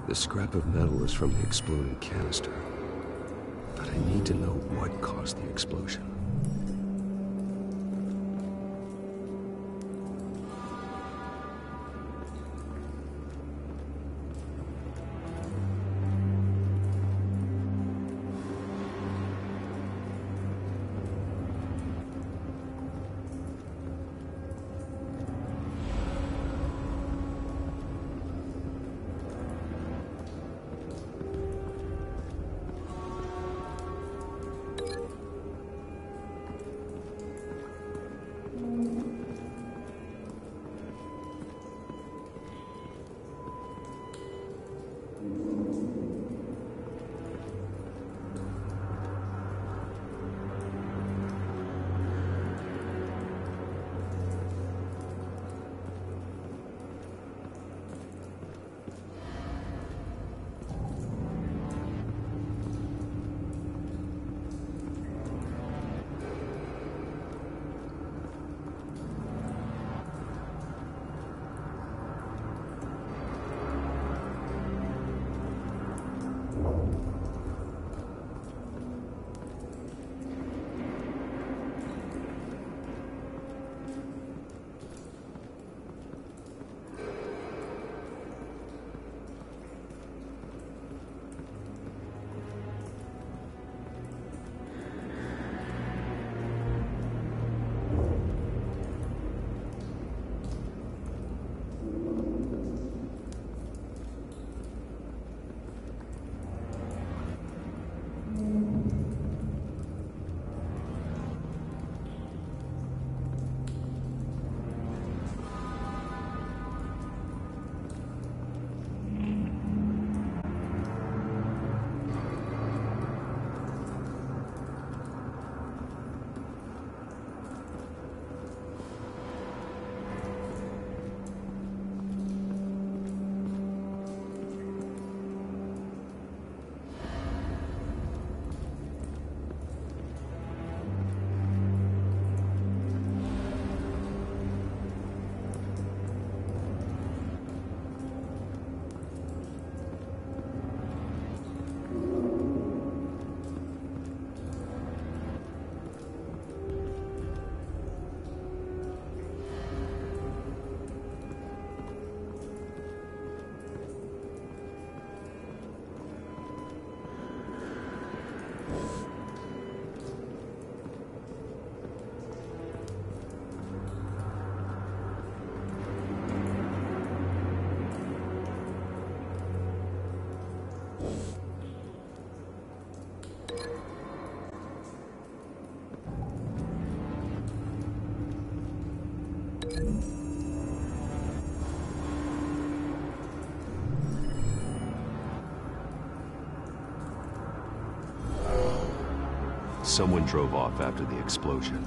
The scrap of metal is from the exploding canister. But I need to know what caused the explosion. Someone drove off after the explosion.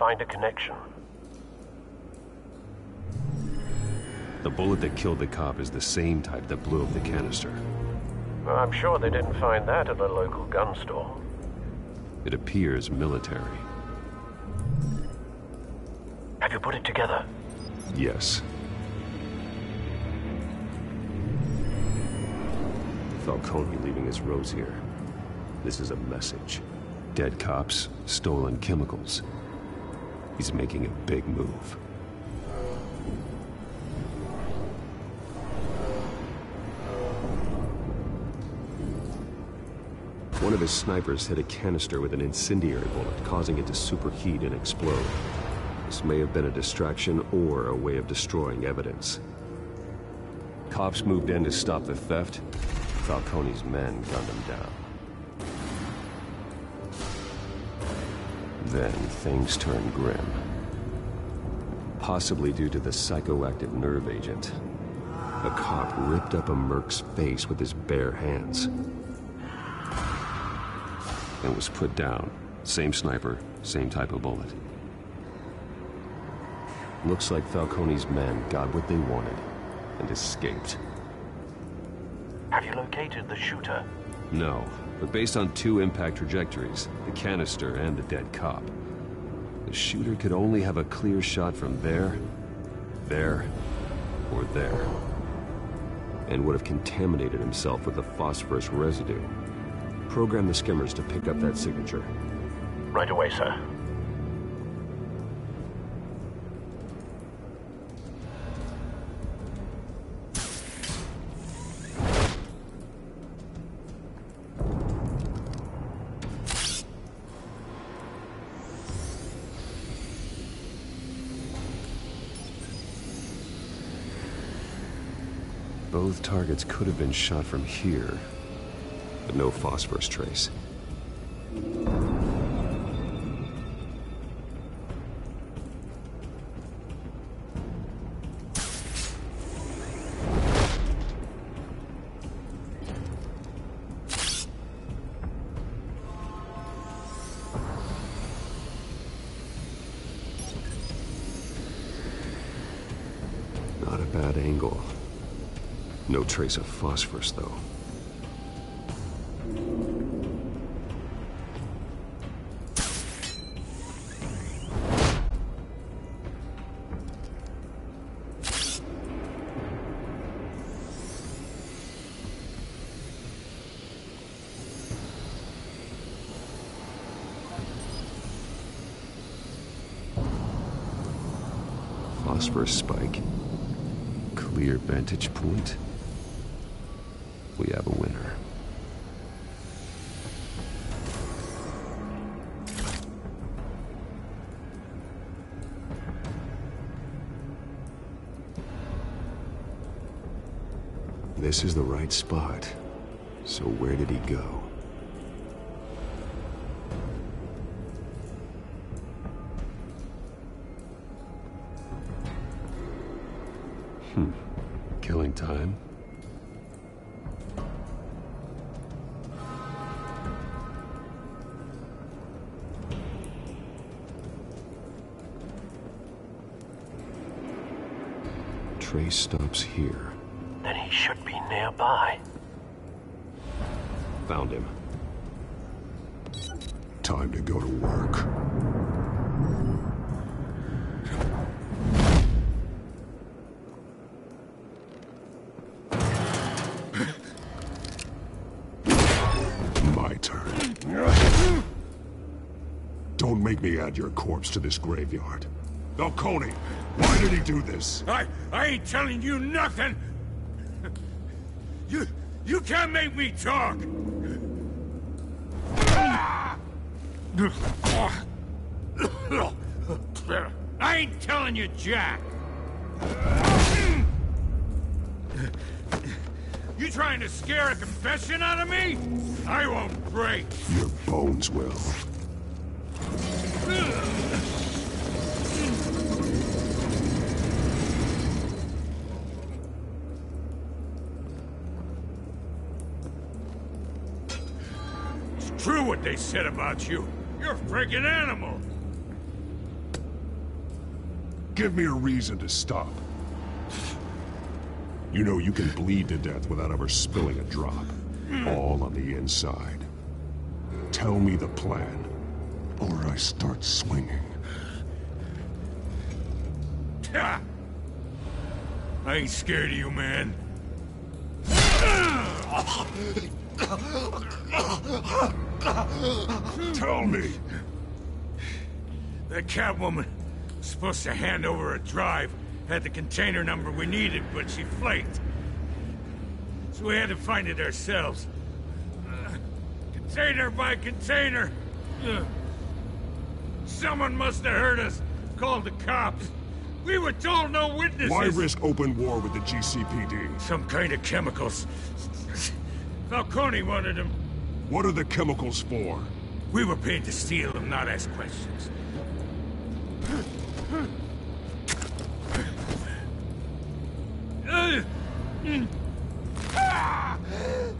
find a connection. The bullet that killed the cop is the same type that blew up the canister. Well, I'm sure they didn't find that at the local gun store. It appears military. Have you put it together? Yes. Falcone leaving his rose here. This is a message. Dead cops, stolen chemicals. He's making a big move. One of his snipers hit a canister with an incendiary bullet, causing it to superheat and explode. This may have been a distraction or a way of destroying evidence. Cops moved in to stop the theft. Falcone's men gunned him down. Then things turned grim. Possibly due to the psychoactive nerve agent. A cop ripped up a merc's face with his bare hands. And was put down. Same sniper, same type of bullet. Looks like Falcone's men got what they wanted and escaped. Have you located the shooter? No, but based on 2 impact trajectories, the canister and the dead cop, the shooter could only have a clear shot from there, or there, and would have contaminated himself with the phosphorus residue. Program the skimmers to pick up that signature. Right away, sir. Both targets could have been shot from here, but no phosphorus trace. Not a bad angle. No trace of phosphorus, though. Phosphorus spike. Clear vantage point. We have a winner. This is the right spot. So where did he go? Killing time. Trace stops here. Then he should be nearby. Found him. Time to go to work. My turn. Don't make me add your corpse to this graveyard. Falcone, why did he do this? I ain't telling you nothing! You can't make me talk! I ain't telling you jack! You trying to scare a confession out of me? I won't break! Your bones will. True what they said about you. You're a friggin' animal. Give me a reason to stop. You know you can bleed to death without ever spilling a drop. All on the inside. Tell me the plan, or I start swinging. I ain't scared of you, man. Tell me. That Catwoman was supposed to hand over a drive. Had the container number we needed, but she flaked. So we had to find it ourselves. Container by container. Someone must have heard us. Called the cops. We were told no witnesses. Why risk open war with the GCPD? Some kind of chemicals. Falcone wanted them. What are the chemicals for? We were paid to steal them, not ask questions.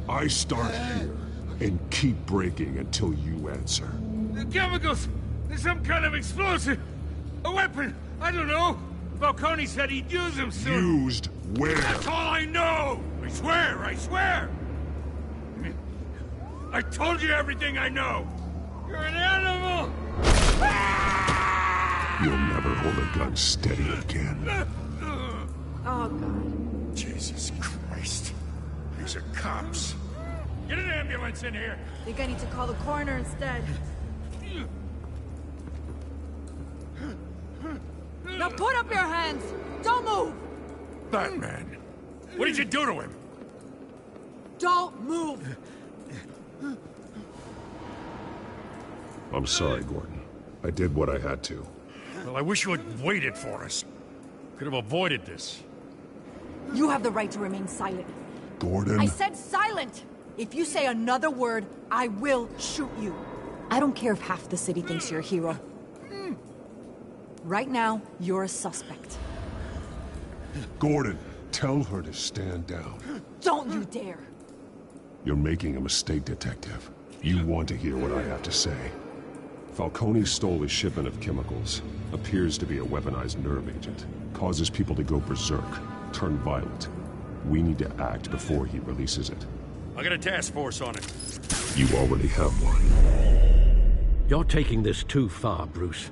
I start here and keep breaking until you answer. The chemicals! There's some kind of explosive! A weapon! I don't know! Falcone said he'd use them soon. Used where? That's all I know! I swear, I swear! I told you everything I know! You're an animal! You'll never hold a gun steady again. Oh, God. Jesus Christ. These are cops. Get an ambulance in here! Think I need to call the coroner instead. Now put up your hands! Don't move! Batman, what did you do to him? Don't move! I'm sorry, Gordon. I did what I had to. Well, I wish you had waited for us. Could have avoided this. You have the right to remain silent. Gordon? I said silent! If you say another word, I will shoot you. I don't care if half the city thinks you're a hero. Right now, you're a suspect. Gordon, tell her to stand down. Don't you dare! You're making a mistake, Detective. You want to hear what I have to say. Falcone stole a shipment of chemicals. Appears to be a weaponized nerve agent. Causes people to go berserk, turn violent. We need to act before he releases it. I got a task force on it. You already have one. You're taking this too far, Bruce.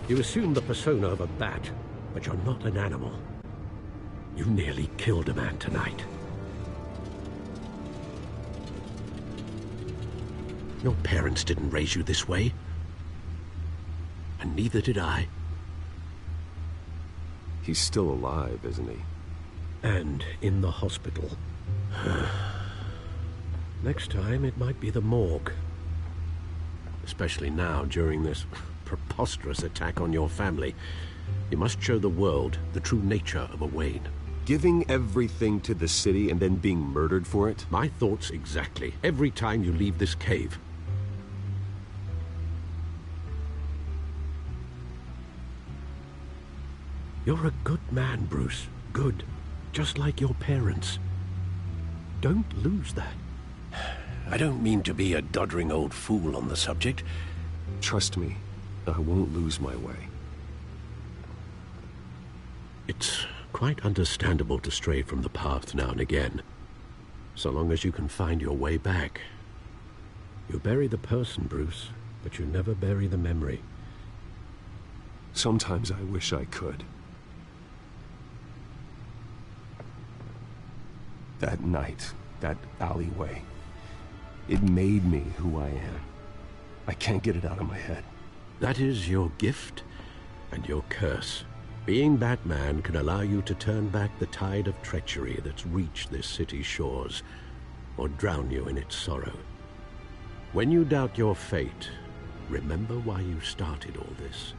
You assume the persona of a bat, but you're not an animal. You nearly killed a man tonight. Your parents didn't raise you this way. And neither did I. He's still alive, isn't he? And in the hospital. Next time, it might be the morgue. Especially now, during this preposterous attack on your family. You must show the world the true nature of a Wayne. Giving everything to the city and then being murdered for it? My thoughts exactly. Every time you leave this cave. You're a good man, Bruce. Good. Just like your parents. Don't lose that. I don't mean to be a doddering old fool on the subject. Trust me, I won't lose my way. It's quite understandable to stray from the path now and again. So long as you can find your way back. You bury the person, Bruce, but you never bury the memory. Sometimes I wish I could. That night, that alleyway, it made me who I am. I can't get it out of my head. That is your gift and your curse. Being Batman can allow you to turn back the tide of treachery that's reached this city's shores, or drown you in its sorrow. When you doubt your fate, remember why you started all this.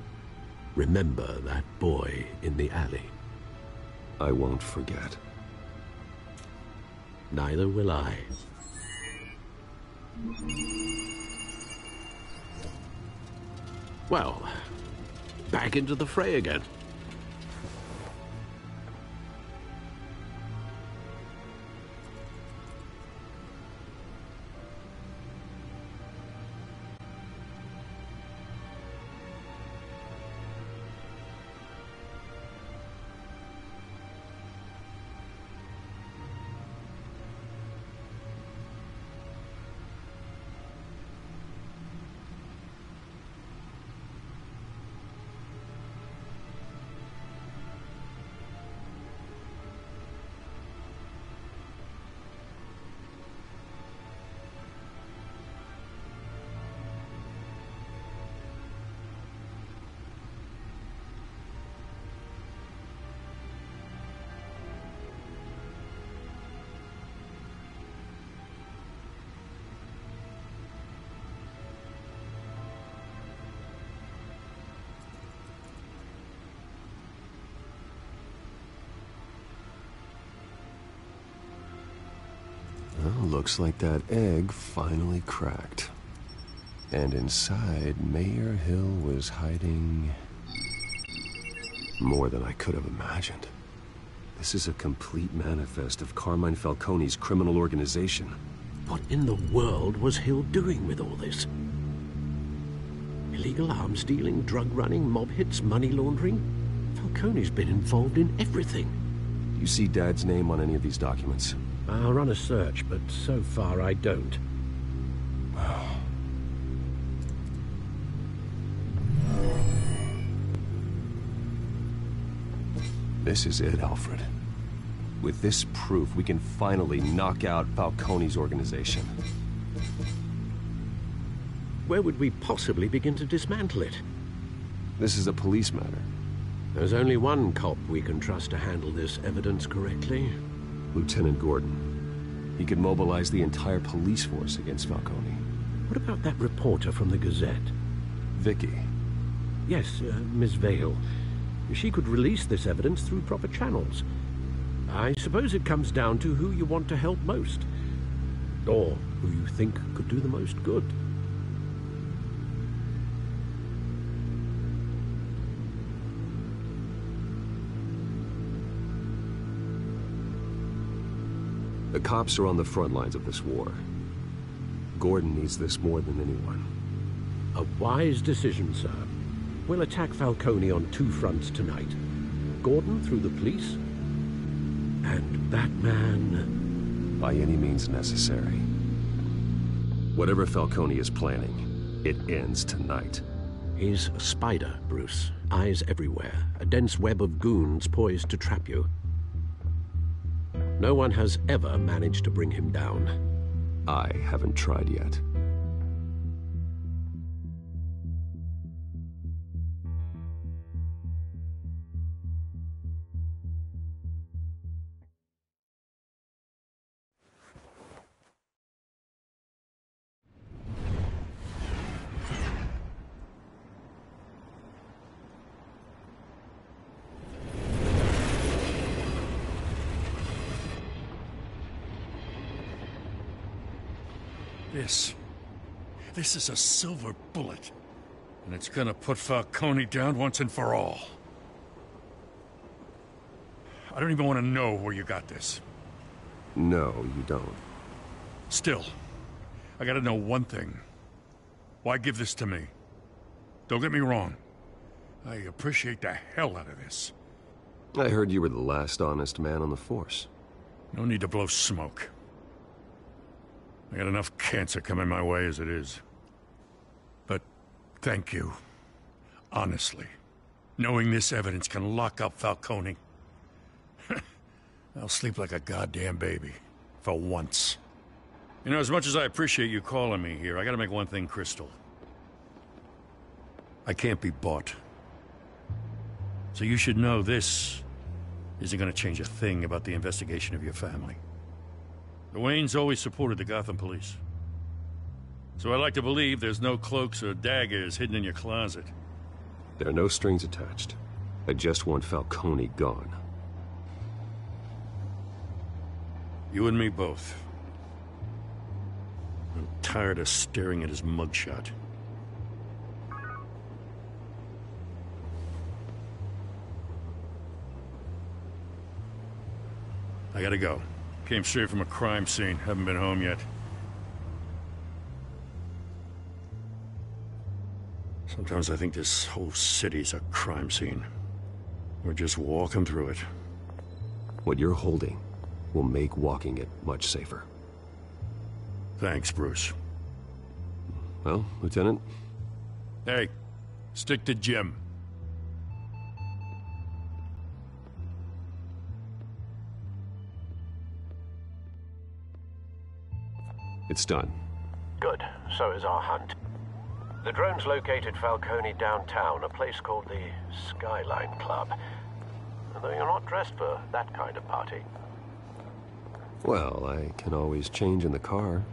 Remember that boy in the alley. I won't forget. Neither will I. Well, back into the fray again. Well, looks like that egg finally cracked. And inside, Mayor Hill was hiding more than I could have imagined. This is a complete manifest of Carmine Falcone's criminal organization. What in the world was Hill doing with all this? Illegal arms dealing, drug running, mob hits, money laundering? Falcone's been involved in everything. Do you see Dad's name on any of these documents? I'll run a search, but so far I don't. This is it, Alfred. With this proof, we can finally knock out Falcone's organization. Where would we possibly begin to dismantle it? This is a police matter. There's only one cop we can trust to handle this evidence correctly. Lieutenant Gordon. He could mobilize the entire police force against Falcone. What about that reporter from the Gazette? Vicky. Yes, Miss Vale. She could release this evidence through proper channels. I suppose it comes down to who you want to help most. Or who you think could do the most good. The cops are on the front lines of this war. Gordon needs this more than anyone. A wise decision, sir. We'll attack Falcone on two fronts tonight. Gordon through the police, and Batman... by any means necessary. Whatever Falcone is planning, it ends tonight. He's a spider, Bruce. Eyes everywhere. A dense web of goons poised to trap you. No one has ever managed to bring him down. I haven't tried yet. This is a silver bullet. And it's gonna put Falcone down once and for all. I don't even want to know where you got this. No, you don't. Still, I gotta know one thing. Why give this to me? Don't get me wrong. I appreciate the hell out of this. I heard you were the last honest man on the force. No need to blow smoke. I got enough cancer coming my way as it is. But thank you. Honestly. Knowing this evidence can lock up Falcone. I'll sleep like a goddamn baby. For once. You know, as much as I appreciate you calling me here, I gotta make one thing crystal. I can't be bought. So you should know this isn't gonna change a thing about the investigation of your family. The Waynes always supported the Gotham police. So I like to believe there's no cloaks or daggers hidden in your closet. There are no strings attached. I just want Falcone gone. You and me both. I'm tired of staring at his mugshot. I gotta go. Came straight from a crime scene. Haven't been home yet. Sometimes I think this whole city's a crime scene. We're just walking through it. What you're holding will make walking it much safer. Thanks, Bruce. Well, Lieutenant? Hey, stick to Jim. It's done. Good. So is our hunt. The drones located Falcone downtown, a place called the Skyline Club. Although you're not dressed for that kind of party. Well, I can always change in the car.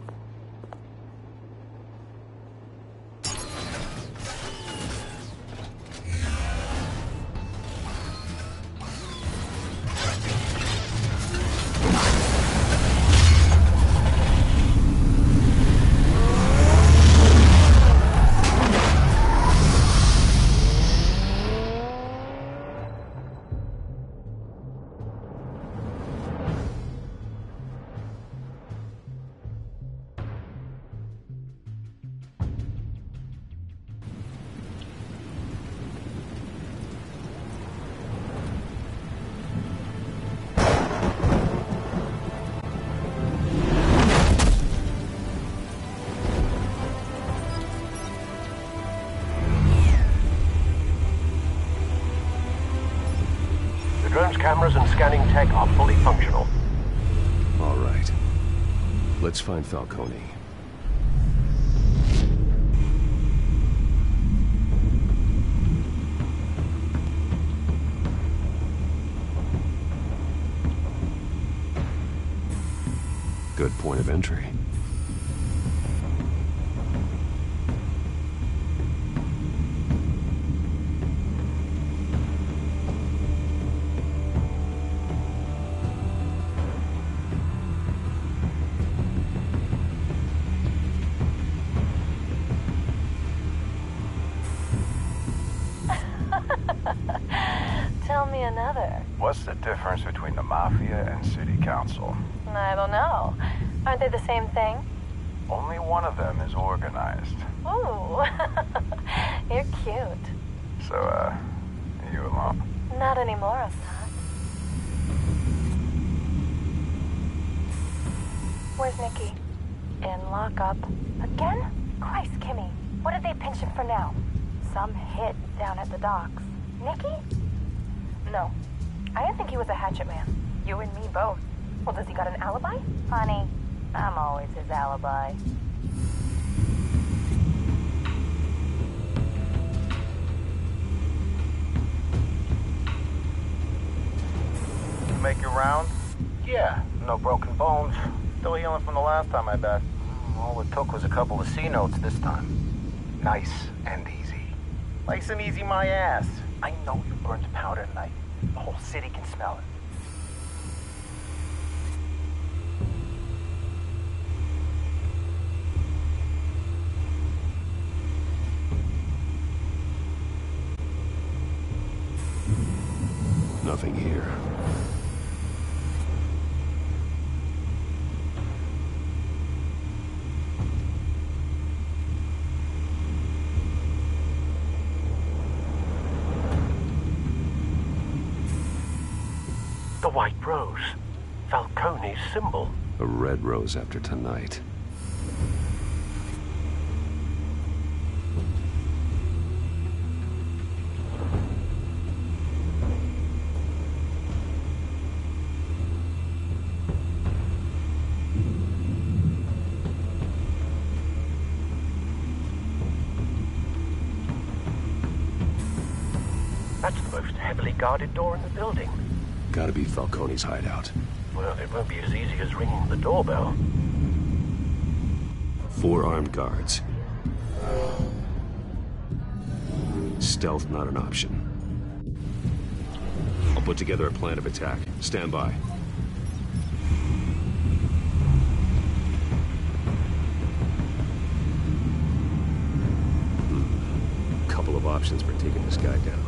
Drone's cameras and scanning tech are fully functional. All right. Let's find Falcone. Good point of entry. Tell me another. What's the difference between the Mafia and City Council? I don't know. Aren't they the same thing? Only one of them is organized. Ooh, you're cute. So, you alone? Not anymore, Assad. Where's Nikki? In lockup. Again? Christ, Kimmy. What did they pinch him for now? Some hit down at the docks. Nikki? No. I didn't think he was a hatchet man. You and me both. Well, does he got an alibi? Honey, I'm always his alibi. You make your rounds? Yeah, no broken bones. Still healing from the last time, I bet. All it took was a couple of C notes this time. Nice and easy. Nice and easy, my ass. I know you burned powder tonight. The whole city can smell it. Nothing here. The white rose. Falcone's symbol. A red rose after tonight. That's the most heavily guarded door in the building. Gotta be Falcone's hideout. Well, it won't be as easy as ringing the doorbell. 4 armed guards. Stealth not an option. I'll put together a plan of attack. Stand by. Couple of options for taking this guy down.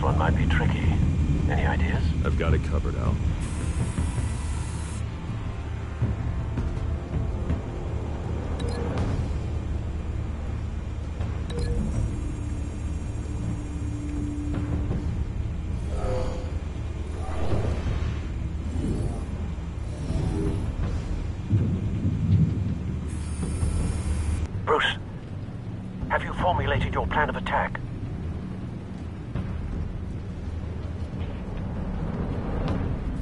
one might be tricky. Any ideas? I've got it covered, Al. Bruce, have you formulated your plan of attack?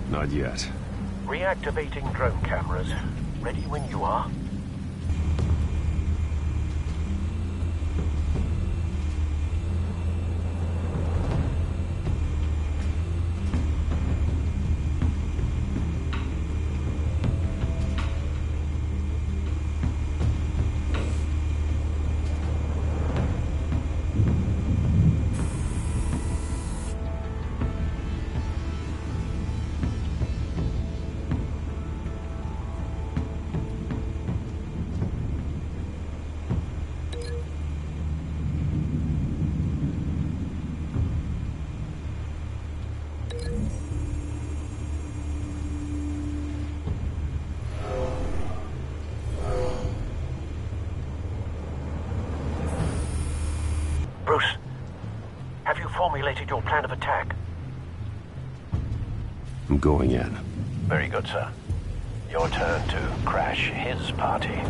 Not yet. Reactivating drone cameras. Ready when you are. Bruce, have you formulated your plan of attack? I'm going in. Very good, sir. Your turn to crash his party.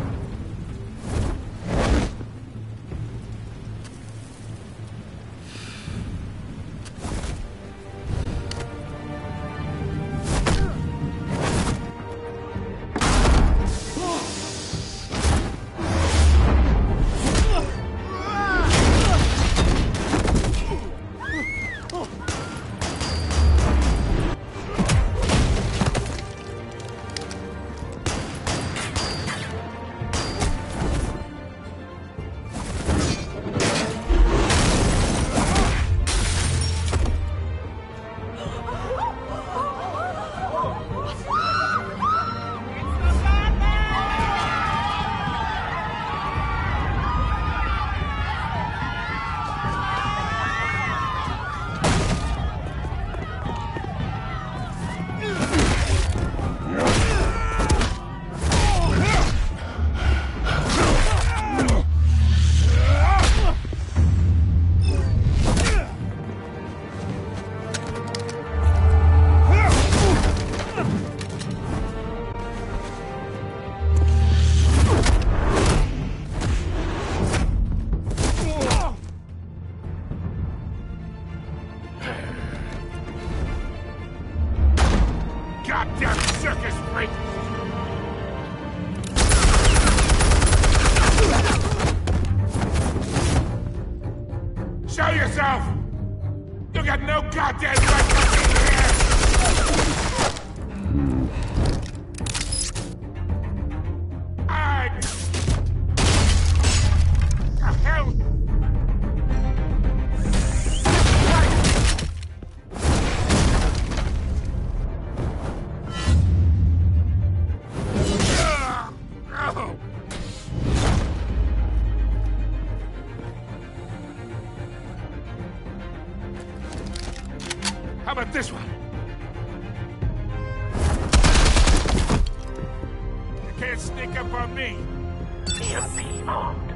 Goddamn circus freak! Show yourself! You got no goddamn right to be here! The hell? How about this one? You can't sneak up on me. EMP armed.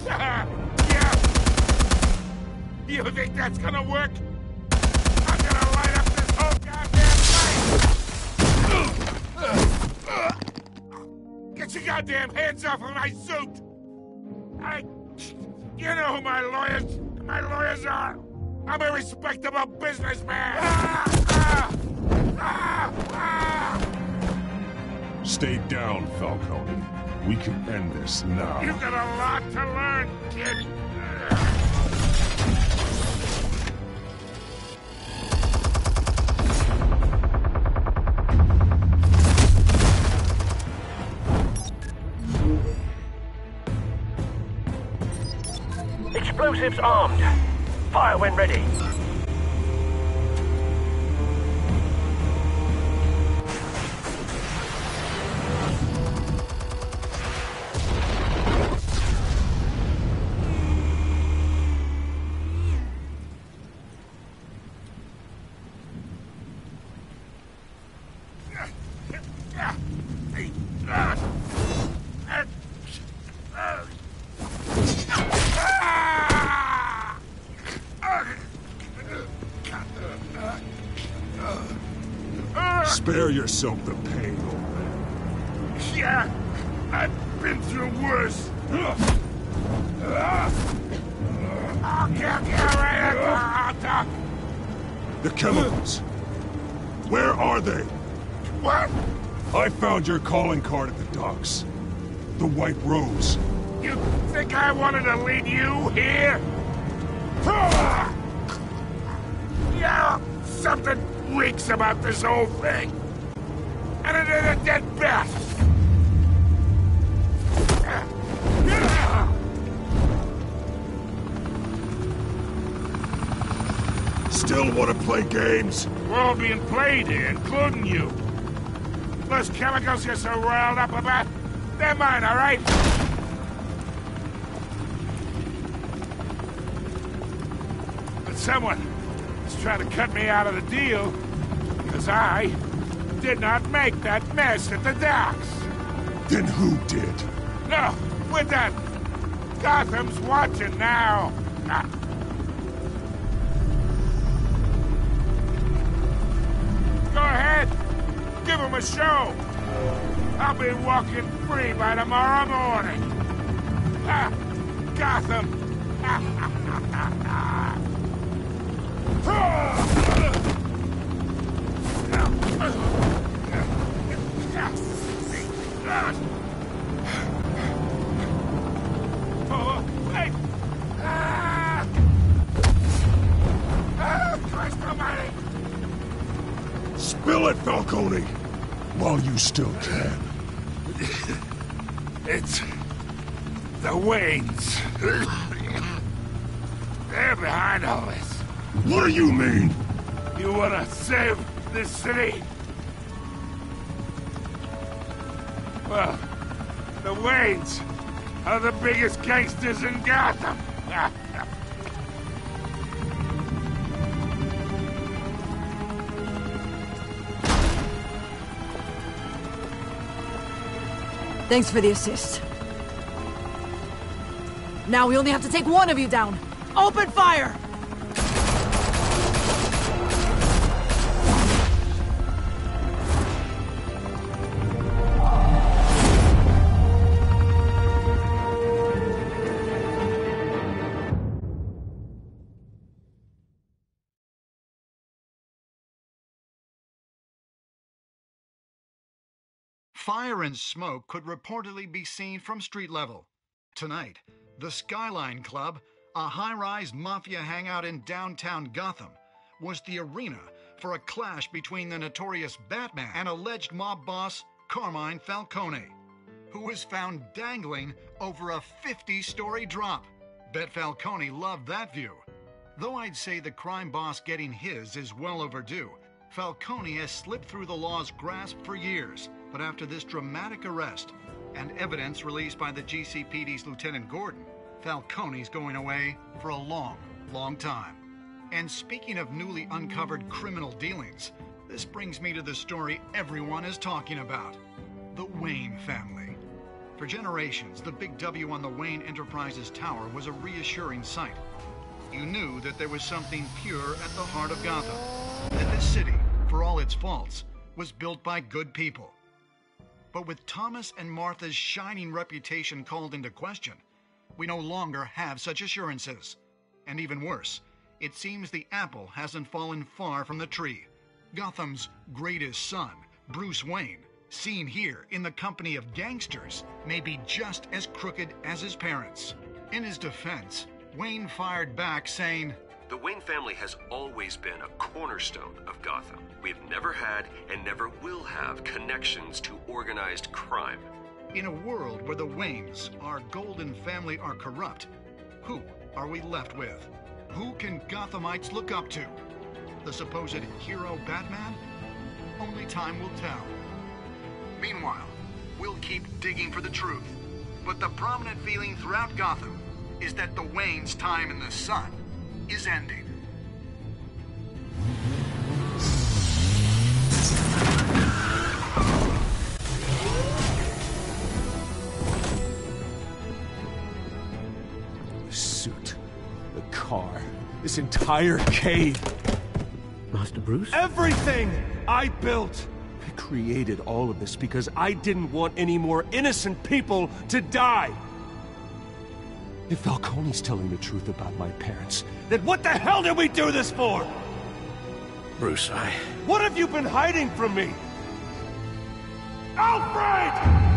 Yeah. You think that's gonna work? I'm gonna light up this whole goddamn place! Get your goddamn hands off of my suit! You know who my lawyers are! I'm a respectable businessman! Stay down, Falcone. We can end this now. You've got a lot to learn, kid! Explosives armed. Fire when ready. Spare yourself the pain, old man. Yeah, I've been through worse. The chemicals. Where are they? What? I found your calling card at the docks. The White Rose. You think I wanted to lead you here? Yeah, something reeks about this whole thing. And it is a dead bat. Still want to play games? We're all being played here, including you. Those chemicals you're so riled up about, they're mine, all right? But someone is trying to cut me out of the deal because I did not make that mess at the docks. Then who did? No, we're done. Gotham's watching now. Go ahead. Give him a show. I'll be walking free by tomorrow morning. Gotham. Oh, wait. Christ almighty. Spill it, Falcone! While you still can. It's the Waynes. They're behind all this. What do you mean? You wanna save this city? Well, the Waynes are the biggest gangsters in Gotham. Thanks for the assist. Now we only have to take one of you down. Open fire! Fire and smoke could reportedly be seen from street level. Tonight, the Skyline Club, a high-rise mafia hangout in downtown Gotham, was the arena for a clash between the notorious Batman and alleged mob boss Carmine Falcone, who was found dangling over a 50-story drop. Bet Falcone loved that view. Though I'd say the crime boss getting his is well overdue, Falcone has slipped through the law's grasp for years. But after this dramatic arrest and evidence released by the GCPD's Lieutenant Gordon, Falcone's going away for a long, long time. And speaking of newly uncovered criminal dealings, this brings me to the story everyone is talking about: the Wayne family. For generations, the big W on the Wayne Enterprises Tower was a reassuring sight. You knew that there was something pure at the heart of Gotham, that this city, for all its faults, was built by good people. But with Thomas and Martha's shining reputation called into question, we no longer have such assurances. And even worse, it seems the apple hasn't fallen far from the tree. Gotham's greatest son, Bruce Wayne, seen here in the company of gangsters, may be just as crooked as his parents. In his defense, Wayne fired back saying, "The Wayne family has always been a cornerstone of Gotham. We have never had and never will have connections to organized crime." In a world where the Waynes, our golden family, are corrupt, who are we left with? Who can Gothamites look up to? The supposed hero Batman? Only time will tell. Meanwhile, we'll keep digging for the truth. But the prominent feeling throughout Gotham is that the Waynes' time in the sun is ending. The suit, the car, this entire cave. Master Bruce? Everything I built created all of this because I didn't want any more innocent people to die. If Falcone's telling the truth about my parents, then what the hell did we do this for? Bruce, What have you been hiding from me? Alfred!